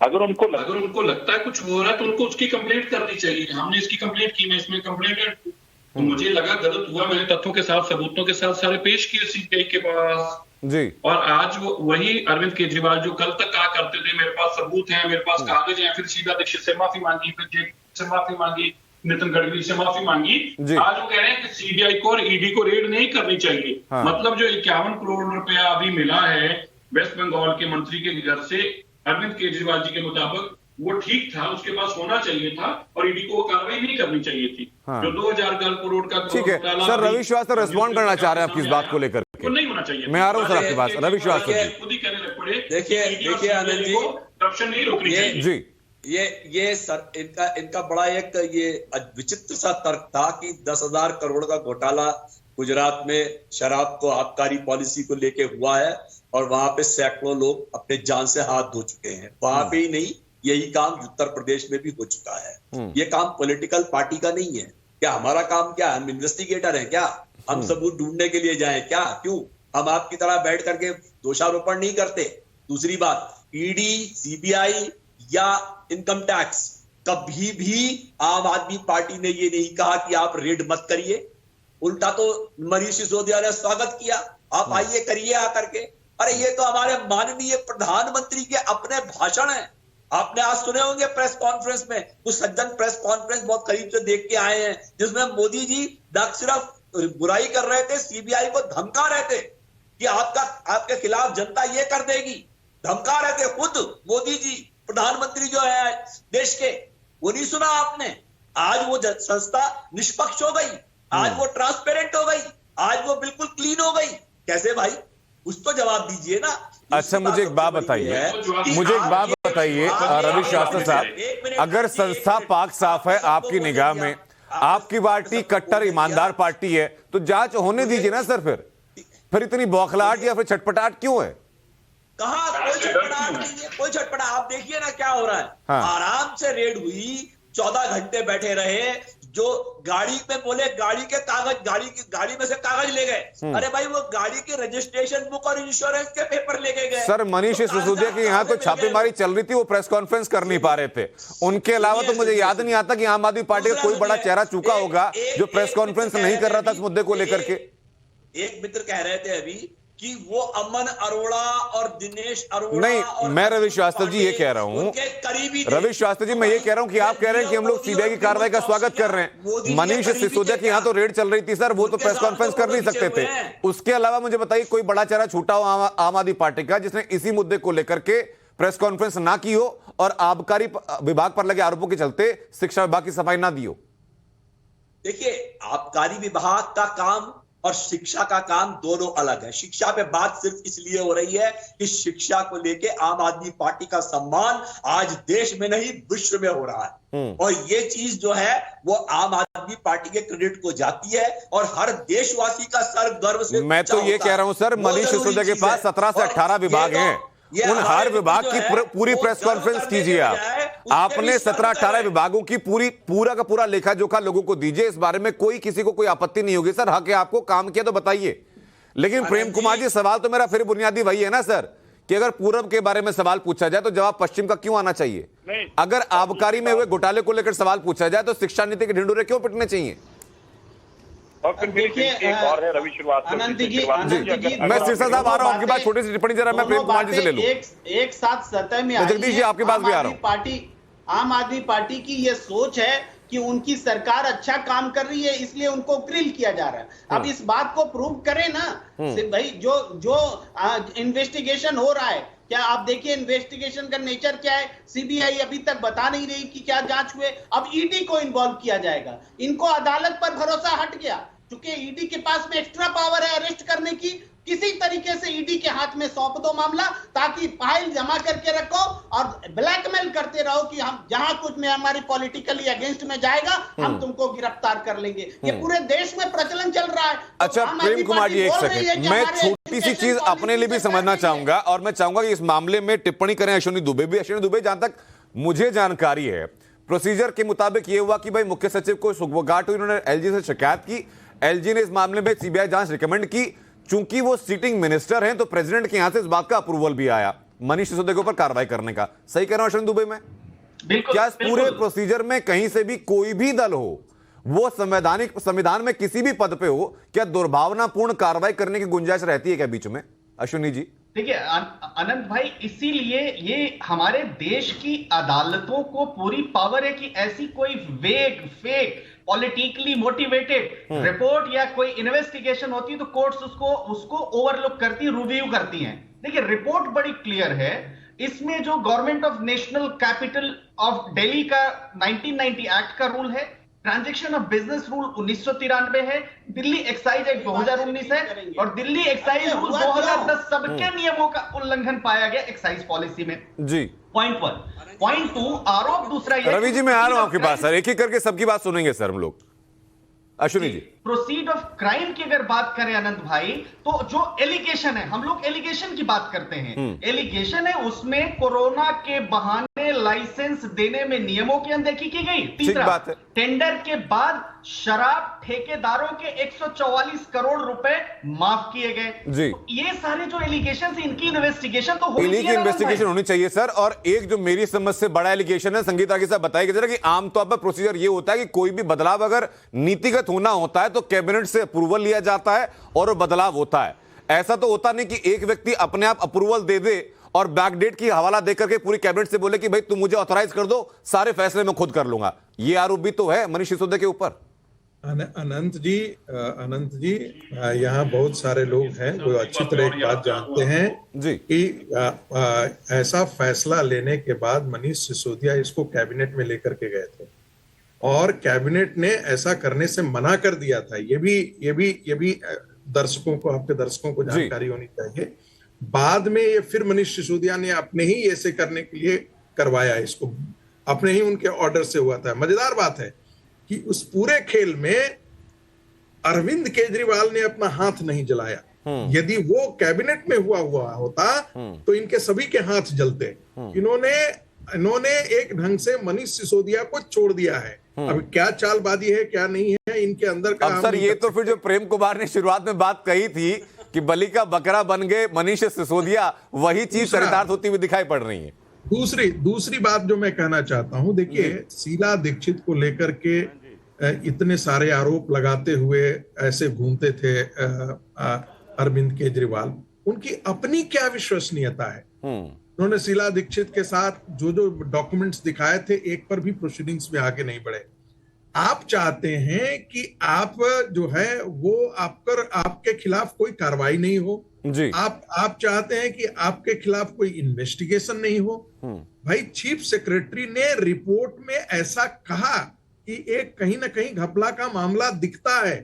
अगर उनको लगता है कुछ हो रहा है तो उनको उसकी कंप्लेंट करनी चाहिए। हमने इसकी कंप्लेंट की, मैं इसमें कंप्लेंट है, तो मुझे लगा गलत हुआ, मैंने तथ्यों के साथ सबूतों के साथ सारे पेश किए सीबीआई के पास जी। और आज वो वही अरविंद केजरीवाल जो कल तक कहा करते थे मेरे पास सबूत हैं, मेरे पास कागज हैं, फिर शीला दीक्षित से माफी मांगी, फिर जेटली से माफी मांगी, नितिन गडकरी से माफी मांगी, आज वो कह रहे हैं कि सीबीआई को और ईडी को रेड नहीं करनी चाहिए। मतलब जो 51 करोड़ रुपया अभी मिला है वेस्ट बंगाल के मंत्री के घर से, अरविंद केजरीवाल जी के मुताबिक वो ठीक था, उसके पास होना चाहिए था और ईडी को कार्रवाई नहीं करनी चाहिए थी। जो 2000 करोड़ का, ठीक है सर, रवि श्रीवास्तव रिस्पॉन्ड करना चाह रहे हैं आपकी इस बात को लेकर के। नहीं होना चाहिए। मैं आ रहा हूं सर आपके पास, रवि श्रीवास्तव जी खुद ही कहने लग पड़े, देखिए आनंद जी, करप्शन नहीं रोकनी चाहिए जी। ये सर इनका बड़ा एक ये विचित्र सा तर्क था कि 10,000 करोड़ का घोटाला गुजरात में शराब को आबकारी पॉलिसी को लेके हुआ है और वहां पे सैकड़ों लोग अपने जान से हाथ धो चुके हैं। वहां पे ही नहीं, यही काम उत्तर प्रदेश में भी हो चुका है। ये काम पॉलिटिकल पार्टी का नहीं है। क्या हमारा काम क्या, हम इन्वेस्टिगेटर हैं क्या? हम सबूत ढूंढने के लिए जाएं क्या? क्यों हम आपकी तरह बैठ करके दोषारोपण नहीं करते। दूसरी बात, ईडी, सीबीआई या इनकम टैक्स, कभी भी आम आदमी पार्टी ने ये नहीं कहा कि आप रेड मत करिए। उल्टा तो मनीष सिसोदिया ने स्वागत किया, आप आइए करिए आकर के। अरे ये तो हमारे माननीय प्रधानमंत्री के अपने भाषण हैं। आपने आज सुने होंगे प्रेस कॉन्फ्रेंस में, कुछ सज्जन प्रेस कॉन्फ्रेंस बहुत करीब से देख के आए हैं, जिसमें मोदी जी न सिर्फ बुराई कर रहे थे, सीबीआई को धमका रहे थे कि आपके खिलाफ जनता ये कर देगी। धमका रहे थे खुद मोदी जी, प्रधानमंत्री जो है देश के। वो नहीं सुना आपने? आज वो संस्था निष्पक्ष हो गई, आज वो ट्रांसपेरेंट हो गई, आज वो बिल्कुल क्लीन हो गई। कैसे भाई? कुछ तो जवाब दीजिए ना। अच्छा, मुझे एक बात बताइए, रवि श्रीवास्तव साहब, अगर संस्था पाक साफ है आपकी निगाह में, आपकी पार्टी कट्टर ईमानदार पार्टी है, तो जांच होने दीजिए ना सर। फिर इतनी बौखलाहट या फिर छटपटाहट क्यों है? कहा कोई छटपटाहट नहीं है, कोई छटपटा। आप देखिए ना क्या हो रहा है। आराम से रेड हुई, 14 घंटे बैठे रहे, जो गाड़ी में बोले गाड़ी के कागज, गाड़ी में से कागज ले गए। अरे भाई वो गाड़ी की रजिस्ट्रेशन बुक और इंश्योरेंस के पेपर लेके गए। सर मनीष सिसोदिया के यहाँ तो छापेमारी चल रही थी, वो प्रेस कॉन्फ्रेंस कर नहीं पा रहे थे। उनके अलावा तो मुझे याद नहीं आता कि आम आदमी पार्टी का कोई बड़ा चेहरा चूका होगा जो प्रेस कॉन्फ्रेंस नहीं कर रहा था इस मुद्दे को लेकर के। एक मित्र कह रहे थे अभी कि वो अमन अरोड़ा और दिनेश अरोड़ा नहीं, मैं रवि श्रीवास्तव जी ये कह रहा हूं, रवि श्रीवास्तव जी मैं ये कह रहा हूं कि आप कह रहे हैं कि हम लोग सीबीआई की कार्रवाई का स्वागत कर रहे हैं। मनीष सिसोदिया की यहाँ तो रेड चल रही थी सर, वो तो प्रेस कॉन्फ्रेंस कर नहीं सकते थे। उसके अलावा मुझे बताइए कोई बड़ा चेहरा छूटा हो आम आदमी पार्टी का जिसने इसी मुद्दे को लेकर के प्रेस कॉन्फ्रेंस ना की हो और आबकारी विभाग पर लगे आरोपों के चलते शिक्षा विभाग की सफाई ना दी हो। देखिए, आबकारी विभाग का काम और शिक्षा का काम दोनों अलग है। शिक्षा पे बात सिर्फ इसलिए हो रही है कि शिक्षा को लेके आम आदमी पार्टी का सम्मान आज देश में नहीं विश्व में हो रहा है, और ये चीज जो है वो आम आदमी पार्टी के क्रेडिट को जाती है और हर देशवासी का सर गर्व से मैं तो ये कह रहा हूं सर, मनीष सिसोदिया के पास 17 से 18 विभाग हैं, उन हर विभाग की पूरी प्रेस कॉन्फ्रेंस कीजिए आपने 17-18 विभागों की पूरा का पूरा लेखा जोखा लोगों को दीजिए। इस बारे में किसी को कोई आपत्ति नहीं होगी सर, हक है आपको, काम किया तो बताइए। लेकिन प्रेम कुमार जी सवाल तो मेरा फिर बुनियादी वही है ना सर कि अगर पूरब के बारे में सवाल पूछा जाए तो जवाब पश्चिम का क्यों आना चाहिए? अगर आबकारी में हुए घोटाले को लेकर सवाल पूछा जाए तो शिक्षा नीति के ढिंढोरे क्यों पिटने चाहिए? और फिर देखिए एक और है रवि श्रीवास्तव जी, मैं सिरसा साहब आ रहा हूं आपके पास, छोटी सी टिप्पणी जरा मैं प्रेम कुमार जी से ले लूं। एक साथ सतह में जगदीश जी आपके पास भी आ रहा हूं। आम आदमी पार्टी की ये सोच है कि उनकी सरकार अच्छा काम कर रही है इसलिए उनको ग्रिल किया जा रहा है। अब इस बात को प्रूव करें ना भाई, जो इन्वेस्टिगेशन हो रहा है, क्या आप देखिए इन्वेस्टिगेशन का नेचर क्या है? सीबीआई अभी तक बता नहीं रही कि क्या जांच हुए, अब ईडी को इन्वॉल्व किया जाएगा। इनको अदालत पर भरोसा हट गया क्योंकि ईडी के पास में एक्स्ट्रा पावर है अरेस्ट करने की। किसी तरीके से ईडी के हाथ में सौंप दो मामला ताकि फाइल जमा करके रखो और ब्लैकमेल करते रहो कि हम जहां कुछ में हमारी पॉलिटिकली अगेंस्ट में जाएगा हम तुमको गिरफ्तार कर लेंगे। ये पूरे देश में प्रचलन चल रहा है। अच्छा प्रेम कुमार जी एक सेकंड, मैं छोटी सी चीज अपने लिए भी समझना चाहूंगा और मैं चाहूंगा कि इस मामले में टिप्पणी करें अश्विनी दुबे भी। अश्विनी दुबे, जहां तक मुझे जानकारी है प्रोसीजर के मुताबिक ये हुआ कि भाई मुख्य सचिव को सुगबुगाहट हुई, उन्होंने एलजी से शिकायत की, एलजी ने इस मामले में सीबीआई जांच रिकमेंड की। चूंकि वो सीटिंग मिनिस्टर हैं तो प्रेसिडेंट के यहां से इस बात का अप्रूवल भी आया मनीष सिसोदिया के ऊपर कार्रवाई करने का। सही कह रहा हूं अश्विनी दुबे में? क्या इस पूरे प्रोसीजर में कहीं से भी कोई भी दल हो, वो संविधान में किसी भी पद पे हो, क्या दुर्भावनापूर्ण कार्रवाई करने की गुंजाइश रहती है क्या बीच में? अश्विनी जी देखिए अनंत भाई, इसीलिए ये हमारे देश की अदालतों को पूरी पावर है कि ऐसी कोई वेग फेक पॉलिटिकली मोटिवेटेड रिपोर्ट या कोई इन्वेस्टिगेशन होती है तो कोर्ट्स उसको ओवरलुक करती, रिव्यू करती हैं। देखिए रिपोर्ट बड़ी क्लियर है, इसमें जो government of national capital of Delhi का 1990 एक्ट का रूल है, ट्रांजैक्शन ऑफ बिजनेस रूल 1993 है, दिल्ली एक्साइज एक्ट 2019 है और दिल्ली एक्साइज रूल 2010 सबके नियमों का उल्लंघन पाया गया एक्साइज पॉलिसी में। जी पॉइंट 1। पॉइंट 2 आरोप दूसरा। रवि जी मैं आ रहा हूं आपके पास सर, एक एक करके सबकी बात सुनेंगे सर हम लोग। Ashwini ji proceed of crime की अगर बात करें अनंत भाई, तो जो एलिगेशन है, हम लोग एलिगेशन की बात करते हैं, एलिगेशन है उसमें कोरोना के बहाने लाइसेंस देने में नियमों की अनदेखी की गई। तीसरा, टेंडर के बाद शराब ठेकेदारों के 144 करोड़ रुपए माफ किए गए। जी ये सारे जो एलिगेशन है इनकी इन्वेस्टिगेशन तो इन्वेस्टिगेशन होनी चाहिए सर। और एक जो मेरी समझ से बड़ा एलिगेशन है, संगीता के साथ बताइए जरा, कि आमतौर पर प्रोसीजर ये होता है कि कोई भी बदलाव अगर नीतिगत होना होता है तो कैबिनेट से अप्रूवल लिया जाता है और वो बदलाव होता है। ऐसा तो होता नहीं कि एक व्यक्ति अपने आप अप्रूवल दे दे और बैकडेट की हवाला देकर के पूरी कैबिनेट से बोले कि भाई तुम मुझे ऑथराइज कर दो, सारे फैसले मैं खुद कर लूंगा। ये आरोप भी तो है मनीष सिसोदिया के ऊपर। अनंत जी यहाँ बहुत सारे लोग हैं जो अच्छी तरह एक बात जानते हैं जी कि ऐसा फैसला लेने के बाद मनीष सिसोदिया इसको कैबिनेट में लेकर के गए थे और कैबिनेट ने ऐसा करने से मना कर दिया था। ये भी दर्शकों को, आपके दर्शकों को जानकारी होनी चाहिए। बाद में ये फिर मनीष सिसोदिया ने अपने ही ऐसे करने के लिए करवाया, इसको अपने ही उनके ऑर्डर से हुआ था। मजेदार बात है कि उस पूरे खेल में अरविंद केजरीवाल ने अपना हाथ नहीं जलाया। यदि वो कैबिनेट में हुआ होता तो इनके सभी के हाथ जलते। इन्होंने एक ढंग से मनीष सिसोदिया को छोड़ दिया है। अब क्या चालबाजी है क्या नहीं है इनके अंदर का। अब सर ये तो फिर जो प्रेम कुमार ने शुरुआत में बात कही थी कि बलि का बकरा बन गए मनीष सिसोदिया, वही चीज चरितार्थ होती हुई दिखाई पड़ रही है। दूसरी बात जो मैं कहना चाहता हूं, देखिए शीला दीक्षित को लेकर के इतने सारे आरोप लगाते हुए ऐसे घूमते थे अरविंद केजरीवाल, उनकी अपनी क्या विश्वसनीयता है? उन्होंने शीला दीक्षित के साथ जो जो डॉक्यूमेंट्स दिखाए थे, एक पर भी प्रोसीडिंग्स में आगे नहीं बढ़े। आप चाहते हैं कि आप जो है वो आपके खिलाफ कोई कार्रवाई नहीं हो जी। आप चाहते हैं कि आपके खिलाफ कोई इन्वेस्टिगेशन नहीं हो। भाई चीफ सेक्रेटरी ने रिपोर्ट में ऐसा कहा कि एक कहीं ना कहीं घपला का मामला दिखता है,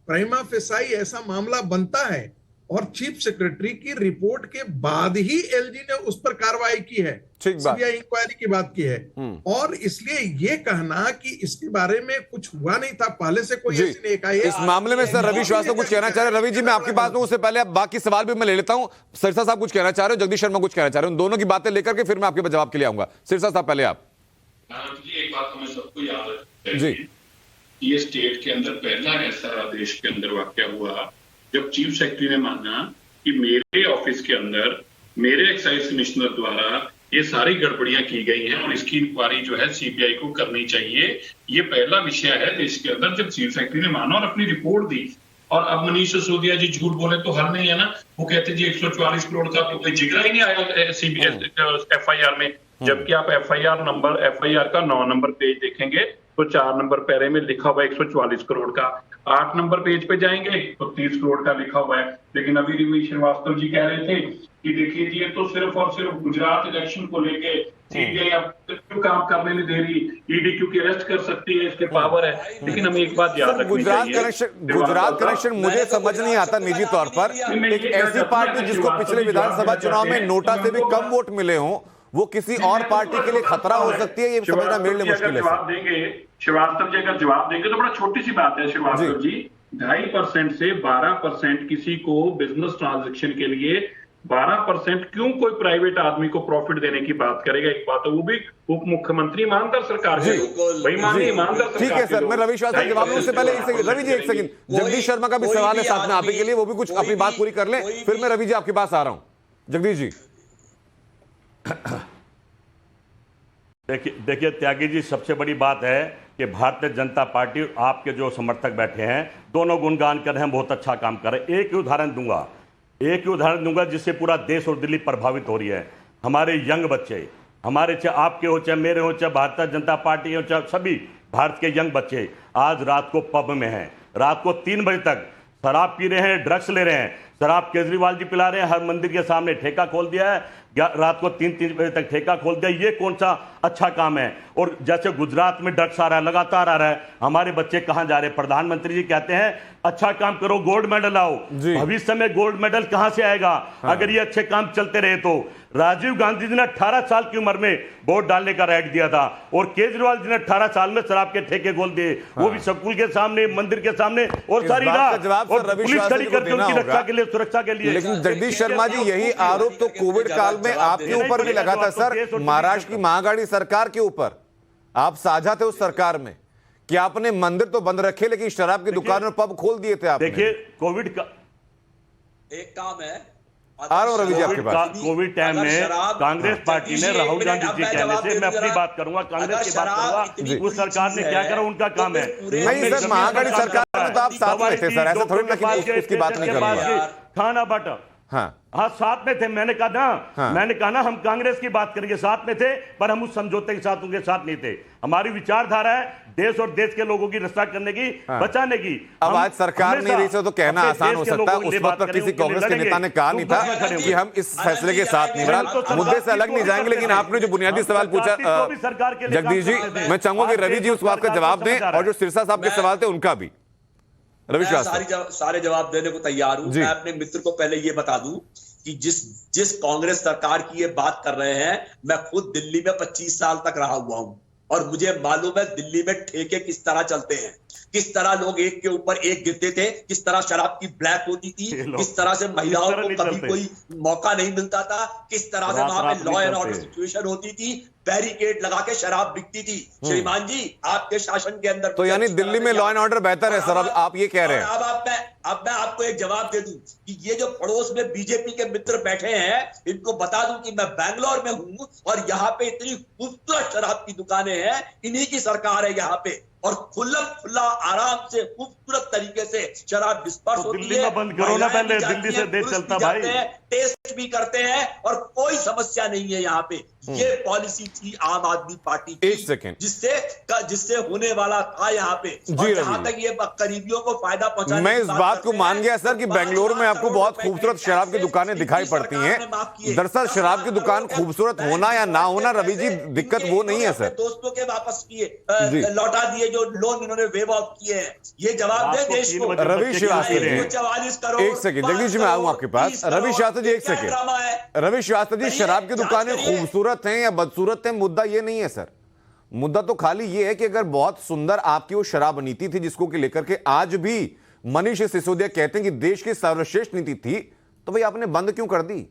प्राइमा फेसाई ऐसा मामला बनता है, और चीफ सेक्रेटरी की रिपोर्ट के बाद ही एलजी ने उस पर कार्रवाई की है, सीबीआई इंक्वायरी की बात की है। और इसलिए ये कहना कि इसके बारे में कुछ हुआ नहीं था पहले से, कोई ऐसी नहीं कहा। इस मामले में सर रवि श्रीवास्तव कुछ कहना चाह रहे हैं। रवि जी मैं आपकी बात में उससे पहले बाकी सवाल भी मैं ले लेता हूं। सिरसा साहब कुछ कहना चाह रहे हो, जगदीश शर्मा कुछ कहना चाह रहे हो, उन दोनों की बातें लेकर के फिर मैं आपके जवाब के लिए आऊंगा। सिरसा साहब पहले आप। एक बात हमें सबको याद रखनी चाहिए, ये स्टेट के अंदर पहला ऐसा देश के अंदर वाकया हुआ जब चीफ सेक्रेटरी ने माना कि मेरे ऑफिस के अंदर मेरे एक्साइज कमिश्नर द्वारा ये सारी गड़बड़ियां की गई हैं और इसकी इंक्वायरी जो है सीबीआई को करनी चाहिए। ये पहला विषय है देश के अंदर जब चीफ सेक्रेटरी ने माना और अपनी रिपोर्ट दी। और अब मनीष सिसोदिया जी झूठ बोले तो हल नहीं है ना। वो कहते जी 144 करोड़ का तो कोई जिक्र ही नहीं आया सीबीआई एफआईआर में, जबकि आप एफआईआर का 9 नंबर पेज देखेंगे तो 4 नंबर पैरे में लिखा हुआ है 144 करोड़ का। 8 नंबर पेज पे जाएंगे तो 30 करोड़ का लिखा हुआ है। लेकिन अभी रवि श्रीवास्तव जी कह रहे थे कि देखिए जी ये तो सिर्फ और सिर्फ गुजरात इलेक्शन को लेके सीबीआई अब क्यों काम करने नहीं दे रही, ईडी क्योंकि अरेस्ट कर सकती है, इसके पावर है। लेकिन हमें एक बात याद रखनी चाहिए, गुजरात कनेक्शन मुझे समझ नहीं आता निजी तौर पर। एक ऐसी पार्टी जिसको पिछले विधानसभा चुनाव में नोटा से भी कम वोट मिले हों, वो किसी और पार्टी के लिए खतरा हो सकती है, ये समझना मेरे लिए मुश्किल है। जवाब देंगे श्रीवास्तव जी, अगर जवाब देंगे तो बड़ा छोटी सी बात है श्रीवास्तव जी। 2.5% से 12% किसी को बिजनेस ट्रांजैक्शन के लिए 12% क्यों कोई प्राइवेट आदमी को प्रॉफिट देने की बात करेगा? एक बात है, वो भी उप मुख्यमंत्री ईमानदार सरकार के लोग, ईमानदार सरकार। ठीक है सर, मैं रवि श्रीवास्तव जवाब दूं उससे पहले रवि जी एक सेकंड, जगदीश शर्मा का भी सवाल है साथ में आप के लिए, वो भी कुछ अपनी बात पूरी कर लें, फिर मैं रवि जी आपके पास आ रहा हूं। जगदीश जी देखिए त्यागी जी, सबसे बड़ी बात है कि भारतीय जनता पार्टी आपके जो समर्थक बैठे हैं दोनों गुणगान कर रहे हैं, बहुत अच्छा काम कर रहे हैं। एक ही उदाहरण दूंगा जिससे पूरा देश और दिल्ली प्रभावित हो रही है। हमारे यंग बच्चे, हमारे चाहे आपके हो चाहे मेरे हो चाहे भारतीय जनता पार्टी हो चाहे सभी भारत के यंग बच्चे आज रात को पब में हैं, रात को 3 बजे तक शराब पी रहे हैं, ड्रग्स ले रहे हैं। शराब केजरीवाल जी पिला रहे हैं, हर मंदिर के सामने ठेका खोल दिया है, रात को 3 बजे तक ठेका खोल दिया। ये कौन सा अच्छा काम है? और जैसे गुजरात में ड्रग्स आ रहा है, लगातार आ रहा है, हमारे बच्चे कहां जा रहे हैं? प्रधानमंत्री जी कहते हैं अच्छा काम करो, गोल्ड मेडल आओ। भविष्य में गोल्ड मेडल कहां से आएगा अगर ये अच्छे काम चलते रहे तो? राजीव गांधी जी ने 18 साल की उम्र में वोट डालने का राइट दिया था और केजरीवाल जी ने 18 साल में शराब के ठेके खोल दिए, वो भी स्कूल के सामने, मंदिर के सामने, और सारी रात पुलिस खड़ी करके उनकी रक्षा के लिए, सुरक्षा के लिए। लेकिन जगदीश शर्मा जी यही आरोप तो कोविड काल में आपके ऊपर भी लगा था सर, महाराष्ट्र की महागाड़ी सरकार के ऊपर। आप साझा थे उस सरकार में कि आपने मंदिर तो बंद रखे लेकिन शराब की दुकान और पब खोल दिए थे आपने। देखिए कोविड का एक काम है, आ रहा हूं रवि जी आपके पास। कोविड टाइम में कांग्रेस पार्टी ने राहुल गांधी जी कहने से, मैं अपनी बात करूंगा, कांग्रेस की बात करूंगा, उस सरकार ने क्या करा उनका काम है। नहीं सर, महागाड़ी सरकार में तो आप साथ में थे सर, ऐसा थोड़ी ना कि उसकी बात नहीं करूंगा। खाना बटा हाँ साथ में थे। मैंने कहा ना हम कांग्रेस की बात करेंगे, साथ में थे, पर हम उस समझौते के साथ उनके साथ नहीं थे। हमारी विचारधारा है देश और देश के लोगों की रक्षा करने की, बचाने की। अब आज सरकार नहीं रही तो कहना आसान हो सकता है, उस वक्त पर किसी कांग्रेस के नेता ने कहा नहीं था कि हम इस फैसले के साथ नहीं। बहरहाल मुद्दे से अलग नहीं जाएंगे, लेकिन आपने जो बुनियादी सवाल पूछा जगदीश जी, मैं चाहूंगा कि रवि जी उस बात का जवाब दें और जो सिरसा साहब के सवाल थे उनका भी। रवि सारे जवाब देने को तैयार हूं। मैं अपने मित्र को पहले ये बता दूं कि जिस कांग्रेस सरकार की ये बात कर रहे हैं, मैं खुद दिल्ली में 25 साल तक रहा हुआ हूं और मुझे मालूम है दिल्ली में ठेके किस तरह चलते हैं। किस तरह लोग एक के ऊपर एक गिरते थे, किस तरह शराब की ब्लैक होती थी, किस तरह से महिलाओं को कभी कोई मौका नहीं मिलता था, किस तरह से वहां पे लॉ एंड ऑर्डर सिचुएशन होती थी, बैरिकेड लगा के शराब बिकती थी। श्रीमान जी, आपके शासन के अंदर तो यानी दिल्ली में लॉ एंड ऑर्डर बेहतर है सर, अब आप ये कह रहे हैं। अब मैं आपको एक जवाब दे दूं कि ये जो पड़ोस में बीजेपी के मित्र बैठे हैं, इनको बता दूं कि मैं बैंगलोर में हूं और यहाँ पे इतनी खूबसूरत शराब की दुकानें हैं, इन्हीं की सरकार है यहाँ पे, और खुला आराम से खूबसूरत तरीके से शराब डिस्पर्स होती है। दिल्ली में बंद करो ना पहले, दिल्ली से देश चलता भाई, टेस्ट भी करते हैं और कोई समस्या नहीं है यहाँ पे। ये पॉलिसी थी आम आदमी पार्टी की, एक सेकेंड, जिससे होने वाला था यहाँ पे। और जहां तक ये करीबियों को फायदा पहुंचाने, मैं इस बात को मान गया सर कि बेंगलुरु में आपको बहुत खूबसूरत शराब की दुकानें दिखाई पड़ती हैं। दरअसल शराब की दुकान खूबसूरत होना या ना होना, रवि जी, दिक्कत वो नहीं है सर। दोस्तों के वापस किए, लौटा दिए जो लोन इन्होंने वेव ऑफ किए हैं, ये जवाब दे देश को। रवि श्रीवास्तव जी, 44 करोड़। एक सेकेंड जगदीश जी, मैं आऊं आपके पास। रवि श्रीवास्तव जी, एक सेकेंड। रवि श्रीवास्तव जी, शराब की दुकानें खूबसूरत हैं या बदसूरत हैं, मुद्दा ये नहीं है सर। मुद्दा तो खाली ये है कि अगर बहुत सुंदर आपकी वो शराब नीति थी जिसको कि लेकर के आज भी मनीष सिसोदिया कहते हैं कि देश की सर्वश्रेष्ठ नीति थी, तो भाई आपने बंद क्यों कर दी?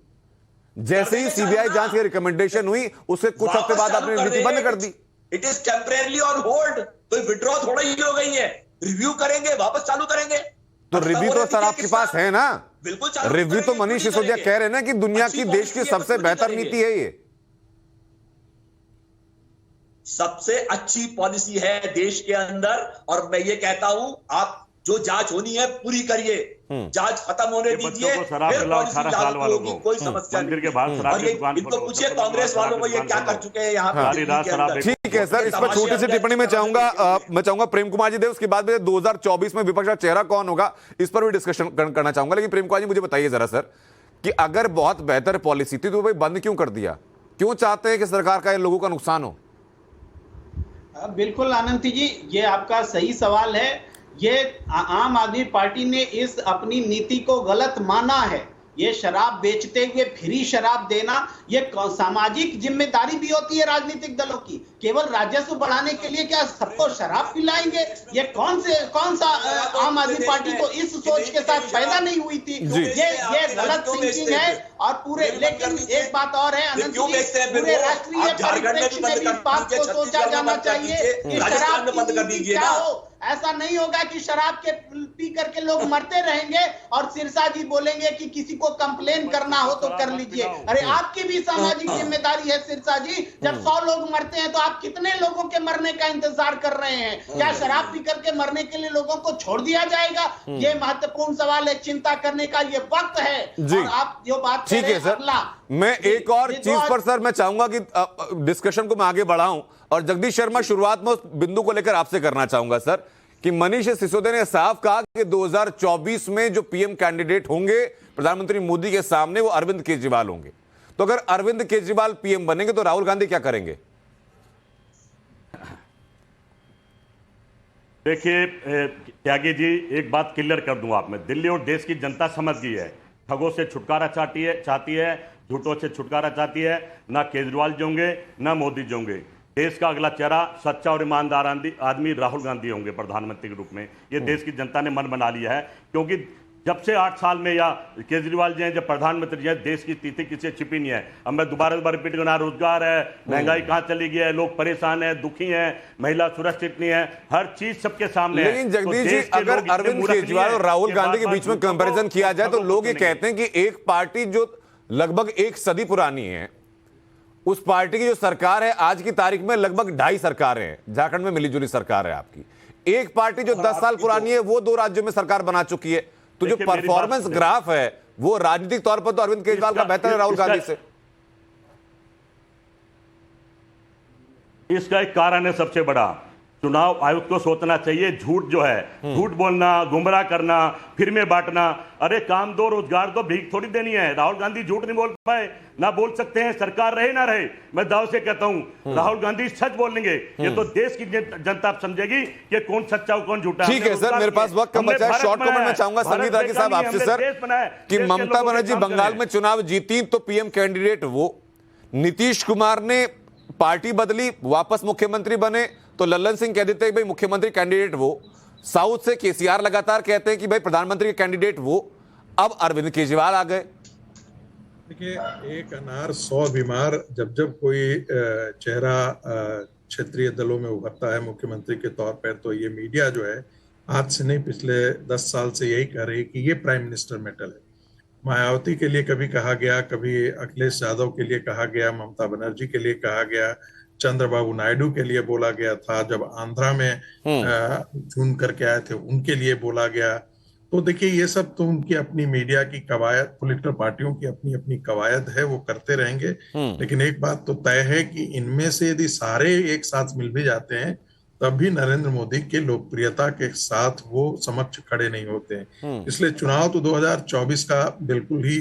जैसे ही सीबीआई जांच की रिकमेंडेशन हुई, उसके कुछ हफ्ते बाद आपने नीति बंद कर दी। It is temporarily on hold, कोई विड्रॉ थोड़ा ही हो गई है, रिव्यू करेंगे, वापस चालू करेंगे। तो रिव्यू तो सर आपके पास है ना, बिल्कुल रिव्यू तो मनीष सिसोदिया कह रहे हैं ना कि दुनिया की देश की सबसे बेहतर नीति है ये। सबसे अच्छी पॉलिसी है देश के अंदर, और मैं ये कहता हूं आप जो जांच होनी है पूरी करिए, जांच खत्म होने दीजिए, फिर पॉलिसी लागू होगी, कोई समस्या नहीं। और ये इनको पूछिए कांग्रेस वालों को ये क्या कर चुके हैं यहाँ पे। ठीक है सर, इस पर छोटी सी टिप्पणी मैं चाहूंगा प्रेम कुमार जी दे, उसके बाद में 2024 में विपक्ष का चेहरा कौन होगा इस पर भी डिस्कशन करना चाहूंगा। लेकिन प्रेम कुमार जी मुझे बताइए जरा सर कि अगर बहुत बेहतर पॉलिसी थी तो भाई बंद क्यों कर दिया? क्यों चाहते हैं कि सरकार का लोगों का नुकसान हो? बिल्कुल आनंद जी, ये आपका सही सवाल है। ये आम आदमी पार्टी ने इस अपनी नीति को गलत माना है। ये शराब बेचते हुए फ्री शराब देना, ये सामाजिक जिम्मेदारी भी होती है राजनीतिक दलों की। केवल राजस्व बढ़ाने के लिए क्या सबको शराब पिलाएंगे? ये कौन सा आम आदमी पार्टी को इस सोच के साथ पैदा नहीं हुई थी? ये गलत थिंकिंग है। और पूरे, लेकिन एक बात और है अनंत जी, पूरे राष्ट्रीय परिप्रेक्ष्य में भी इस बात को सोचा जाना चाहिए कि शराब की नीति क्या हो। ऐसा नहीं होगा कि शराब के पी करके लोग मरते रहेंगे और सिरसा जी बोलेंगे कि किसी को कंप्लेन करना हो तो कर लीजिए। अरे आपकी भी सामाजिक जिम्मेदारी है सिरसा जी, जब 100 लोग मरते हैं तो आप कितने लोगों के मरने का इंतजार कर रहे हैं? क्या शराब पी करके मरने के लिए लोगों को छोड़ दिया जाएगा? ये महत्वपूर्ण सवाल है, चिंता करने का ये वक्त है। और आप जो बात ठीक है सर, मैं एक और चीज पर सर मैं चाहूंगा कि डिस्कशन को मैं आगे बढ़ाऊं, और जगदीश शर्मा शुरुआत में उस बिंदु को लेकर आपसे करना चाहूंगा सर कि मनीष सिसोदिया ने साफ कहा कि 2024 में जो पीएम कैंडिडेट होंगे प्रधानमंत्री मोदी के सामने वो अरविंद केजरीवाल होंगे। तो अगर अरविंद केजरीवाल पीएम बनेंगे तो राहुल गांधी क्या करेंगे? देखिए त्यागी जी, एक बात क्लियर कर दूं आप में, दिल्ली और देश की जनता समझ गई है, ठगों से छुटकारा चाहती है, झूठों से छुटकारा चाहती है। ना केजरीवाल जी होंगे ना मोदी जी होंगे, देश का अगला चेहरा सच्चा और ईमानदार आदमी राहुल गांधी होंगे प्रधानमंत्री के रूप में। ये देश की जनता ने मन बना लिया है, क्योंकि जब से 8 साल में या केजरीवाल जी हैं जब प्रधानमंत्री जी हैं, देश की स्थिति किसी छिपी नहीं है। अब मैं दोबारा रिपीट करना, रोजगार है, महंगाई कहां चली गई है, लोग परेशान हैं, दुखी हैं, महिला सुरक्षित नहीं है, हर चीज सबके सामने है। लेकिन जगदीश जी, अगर अरविंद केजरीवाल और राहुल गांधी के बीच में कंपैरिजन किया जाए तो लोग ये कहते हैं कि एक पार्टी जो लगभग 1 सदी पुरानी है, उस पार्टी की जो सरकार है आज की तारीख में लगभग 2.5 सरकारें हैं। झारखंड में मिलीजुली सरकार है आपकी। एक पार्टी जो 10 साल पुरानी है वो 2 राज्यों में सरकार बना चुकी है। तो जो परफॉर्मेंस ग्राफ है वो राजनीतिक तौर पर तो अरविंद केजरीवाल का बेहतर है राहुल गांधी से। इसका एक कारण है सबसे बड़ा, चुनाव आयोग को सोचना चाहिए। झूठ जो है, झूठ बोलना, गुमराह करना, फिर बांटना, अरे काम दो, रोजगार दो, भीख थोड़ी देनी है। राहुल गांधी झूठ नहीं बोल पाए, ना बोल सकते हैं, सरकार रहे ना रहे। मैं दाव से कहता हूं राहुल गांधी सच बोलेंगे, ये तो देश की जनता समझेगी कि कौन सच्चा और कौन झूठा। ठीक है सर, मेरे पास वक्त कम बचा है, शॉर्ट कमेंट में चाहूंगा संगीत रागी साहब आपसे सर कि ममता बनर्जी बंगाल में चुनाव जीती तो पीएम कैंडिडेट वो, नीतीश कुमार ने पार्टी बदली वापस मुख्यमंत्री बने तो लल्लन सिंह कह देते हैं भाई मुख्यमंत्री कैंडिडेट वो, साउथ से केसीआर लगातार कहते हैं कि भाई प्रधानमंत्री के कैंडिडेट वो, अब अरविंद केजरीवाल आ गए। देखिए, एक अनार 100 बीमार। जब जब कोई चेहरा क्षेत्रीय दलों में उभरता है मुख्यमंत्री के तौर पर, तो ये मीडिया जो है आज से नहीं पिछले 10 साल से यही कह रही है कि ये प्राइम मिनिस्टर मेटल है। मायावती के लिए कभी कहा गया, कभी अखिलेश यादव के लिए कहा गया, ममता बनर्जी के लिए कहा गया, चंद्रबाबू नायडू के लिए बोला गया था, जब आंध्रा में चुन करके आए थे उनके लिए बोला गया। तो देखिए, ये सब तो उनकी अपनी मीडिया की कवायद, पॉलिटिकल पार्टियों की अपनी अपनी कवायद है, वो करते रहेंगे। लेकिन एक बात तो तय है कि इनमें से यदि सारे एक साथ मिल भी जाते हैं तब भी नरेंद्र मोदी के लोकप्रियता के साथ वो समक्ष खड़े नहीं होते हैं। इसलिए चुनाव तो 2024 का बिल्कुल ही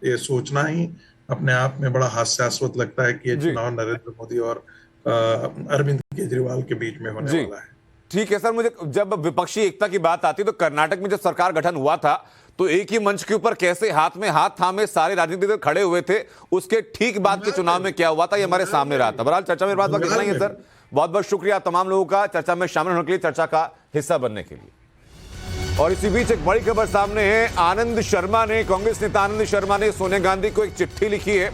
ये सोचना ही अपने आप में बड़ा हास्यास्पद लगता है कि ये चुनाव नरेंद्र मोदी और अरविंद केजरीवाल के बीच में होने वाला है। ठीक है सर, मुझे जब विपक्षी एकता की बात आती है तो कर्नाटक में जब सरकार गठन हुआ था तो एक ही मंच के ऊपर कैसे हाथ में हाथ थामे सारे राजनीतिक दल खड़े हुए थे, उसके ठीक बाद के चुनाव में क्या हुआ था ये हमारे सामने रहा था। बहरहाल चर्चा में बात इतना ही है सर। बहुत बहुत शुक्रिया तमाम लोगों का चर्चा में शामिल होने के लिए, चर्चा का हिस्सा बनने के लिए। और इसी बीच एक बड़ी खबर सामने है। आनंद शर्मा ने, कांग्रेस नेता आनंद शर्मा ने सोनिया गांधी को एक चिट्ठी लिखी है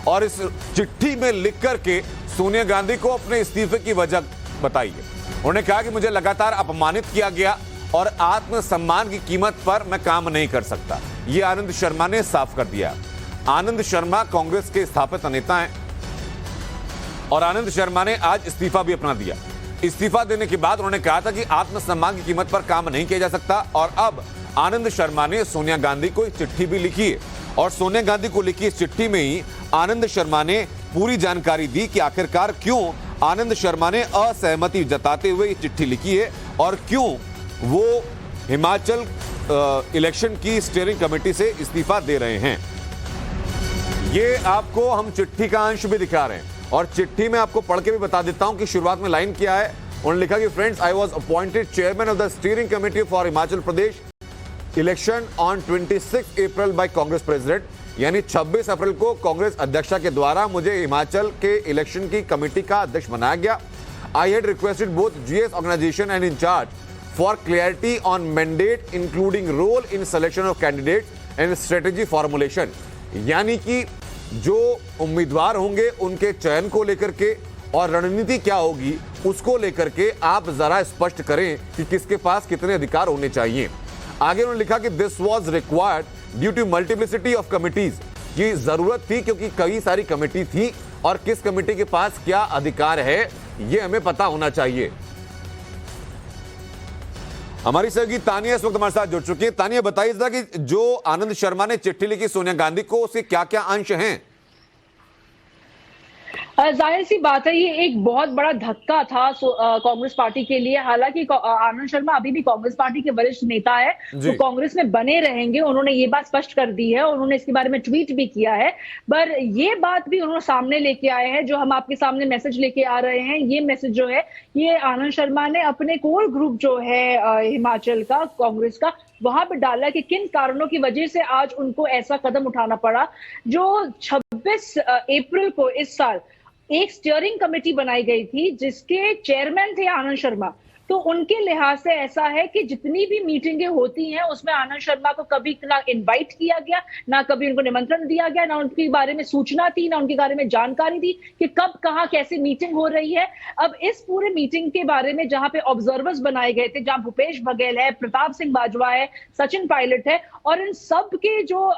और इस चिट्ठी में लिख करके सोनिया गांधी को अपने इस्तीफे की वजह बताई है। उन्होंने कहा कि मुझे लगातार अपमानित किया गया और आत्मसम्मान की कीमत पर मैं काम नहीं कर सकता। यह आनंद शर्मा ने साफ कर दिया। आनंद शर्मा कांग्रेस के स्थापित नेता हैं और आनंद शर्मा ने आज इस्तीफा भी अपना दिया। इस्तीफा देने के बाद उन्होंने कहा था कि आत्मसम्मान की कीमत पर काम नहीं किया जा सकता और अब आनंद शर्मा ने सोनिया गांधी को एक चिट्ठी भी लिखी है और सोनिया गांधी को लिखी इस चिट्ठी में ही आनंद शर्मा ने पूरी जानकारी दी कि आखिरकार क्यों आनंद शर्मा ने असहमति जताते हुए ये चिट्ठी लिखी है और क्यों वो हिमाचल इलेक्शन की स्टीयरिंग कमेटी से इस्तीफा दे रहे हैं। ये आपको हम चिट्ठी का अंश भी दिखा रहे हैं और चिट्ठी में आपको पढ़ के भी बता देता हूं कि शुरुआत में लाइन क्या है। उन्होंने लिखा कि friends, I was appointed chairman of the steering committee for Himachal Pradesh election on 26 April by Congress president, यानी 26 अप्रैल को कांग्रेस अध्यक्षा के द्वारा मुझे हिमाचल के इलेक्शन की कमेटी का अध्यक्ष बनाया गया। I had requested both GS organisation and in charge for clarity on mandate including role in selection of candidates and strategy formulation, यानी कि जो उम्मीदवार होंगे उनके चयन को लेकर के और रणनीति क्या होगी उसको लेकर के आप जरा स्पष्ट करें कि किसके पास कितने अधिकार होने चाहिए। आगे उन्होंने लिखा कि this was required due to multiplicity of committees, ये जरूरत थी क्योंकि कई सारी कमेटी थी और किस कमेटी के पास क्या अधिकार है ये हमें पता होना चाहिए। हमारी सहयोगी तानिया इस वक्त हमारे साथ जुड़ चुकी है। तानिया, बताइए जरा कि जो आनंद शर्मा ने चिट्ठी लिखी सोनिया गांधी को, उसके क्या क्या अंश हैं? जाहिर सी बात है, ये एक बहुत बड़ा धक्का था कांग्रेस पार्टी के लिए। हालांकि आनंद शर्मा अभी भी कांग्रेस पार्टी के वरिष्ठ नेता है, वो कांग्रेस में बने रहेंगे, उन्होंने ये बात स्पष्ट कर दी है, उन्होंने इसके बारे में ट्वीट भी किया है। पर ये बात भी उन्होंने सामने लेके आए हैं, जो हम आपके सामने मैसेज लेके आ रहे हैं। ये मैसेज जो है ये आनंद शर्मा ने अपने कोर ग्रुप जो है हिमाचल का कांग्रेस का, वहां पर डाला कि किन कारणों की वजह से आज उनको ऐसा कदम उठाना पड़ा। जो 26 अप्रैल को इस साल एक स्टीयरिंग कमेटी बनाई गई थी जिसके चेयरमैन थे आनंद शर्मा, तो उनके लिहाज से ऐसा है कि जितनी भी मीटिंगें होती हैं उसमें आनंद शर्मा को कभी ना इनवाइट किया गया, ना कभी उनको निमंत्रण दिया गया, ना उनके बारे में सूचना थी, ना उनके बारे में जानकारी दी कि कब कहाँ कैसे मीटिंग हो रही है। अब इस पूरे मीटिंग के बारे में जहां पे ऑब्जर्वर्स बनाए गए थे, जहां भूपेश बघेल है, प्रताप सिंह बाजवा है, सचिन पायलट है और इन सब के जो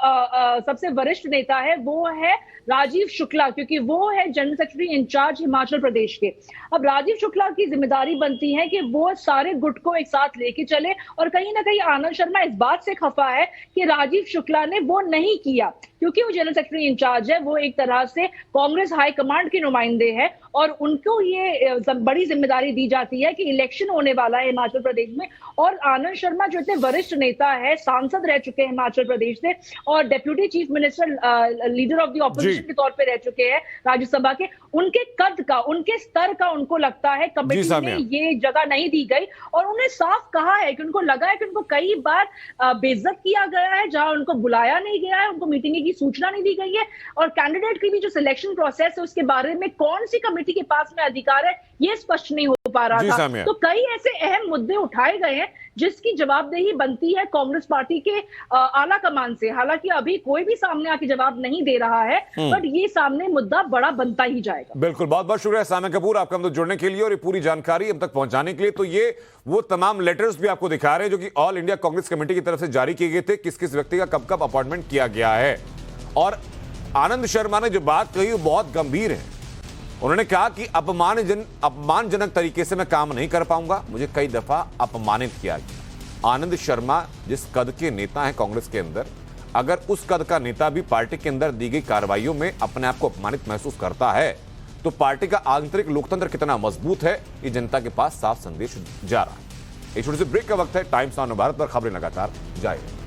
सबसे वरिष्ठ नेता है वो है राजीव शुक्ला, क्योंकि वो है general secretary in charge Himachal Pradesh के। अब राजीव शुक्ला की जिम्मेदारी बनती है कि वो सारे गुट को एक साथ लेके चले और कहीं ना कहीं आनंद शर्मा इस बात से खफा है कि राजीव शुक्ला ने वो नहीं किया, क्योंकि वो जनरल सेक्रेटरी इंचार्ज है, वो एक तरह से कांग्रेस हाई कमांड के नुमाइंदे हैं और उनको ये बड़ी जिम्मेदारी दी जाती है कि इलेक्शन होने वाला है हिमाचल प्रदेश में। और आनंद शर्मा जो इतने वरिष्ठ नेता है, सांसद रह चुके हैं हिमाचल प्रदेश से और deputy chief minister, leader of the opposition के तौर पे रह चुके हैं राज्यसभा के, उनके कद का, उनके स्तर का उनको लगता है कमेटी में ये जगह नहीं दी गई। और उन्हें साफ कहा है कि उनको लगा है कि उनको कई बार बेइज्जत किया गया है, जहां उनको बुलाया नहीं गया है, उनको मीटिंग की सूचना नहीं दी गई है और कैंडिडेट की भी जो सिलेक्शन प्रोसेस है उसके बारे में कौन सी कमेटी कमेटी के पास में अधिकार है, ये स्पष्ट नहीं हो पा रहा था। तो कई ऐसे अहम मुद्दे उठाए गए हैं जिसकी जवाबदेही बनती है कांग्रेस पार्टी के आला कमान से। हालांकि अभी कोई भी सामने आके जवाब नहीं दे रहा है, बट ये सामने मुद्दा बड़ा बनता ही जाएगा। बिल्कुल, बहुत बहुत शुक्रिया साम्या कपूर आपका हम तक जुड़ने के लिए और ये पूरी जानकारी हम तक पहुंचाने के लिए। तो ये वो तमाम लेटर्स भी आपको दिखा रहे हैं जो कि ऑल इंडिया कांग्रेस कमेटी की तरफ से जारी किए गए थे, किस किस व्यक्ति का कब कब अपॉइंटमेंट किया गया है। और आनंद शर्मा ने जो बात कही वो बहुत गंभीर है। उन्होंने कहा कि अपमानजनक तरीके से मैं काम नहीं कर पाऊंगा, मुझे कई दफा अपमानित किया गया। आनंद शर्मा जिस कद के नेता हैं कांग्रेस के अंदर, अगर उस कद का नेता भी पार्टी के अंदर दी गई कार्रवाइयों में अपने आप को अपमानित महसूस करता है तो पार्टी का आंतरिक लोकतंत्र कितना मजबूत है, ये जनता के पास साफ संदेश जा रहा है। एक छोटे से ब्रेक का वक्त है। टाइम्स नाउ भारत पर खबरें लगातार जारी।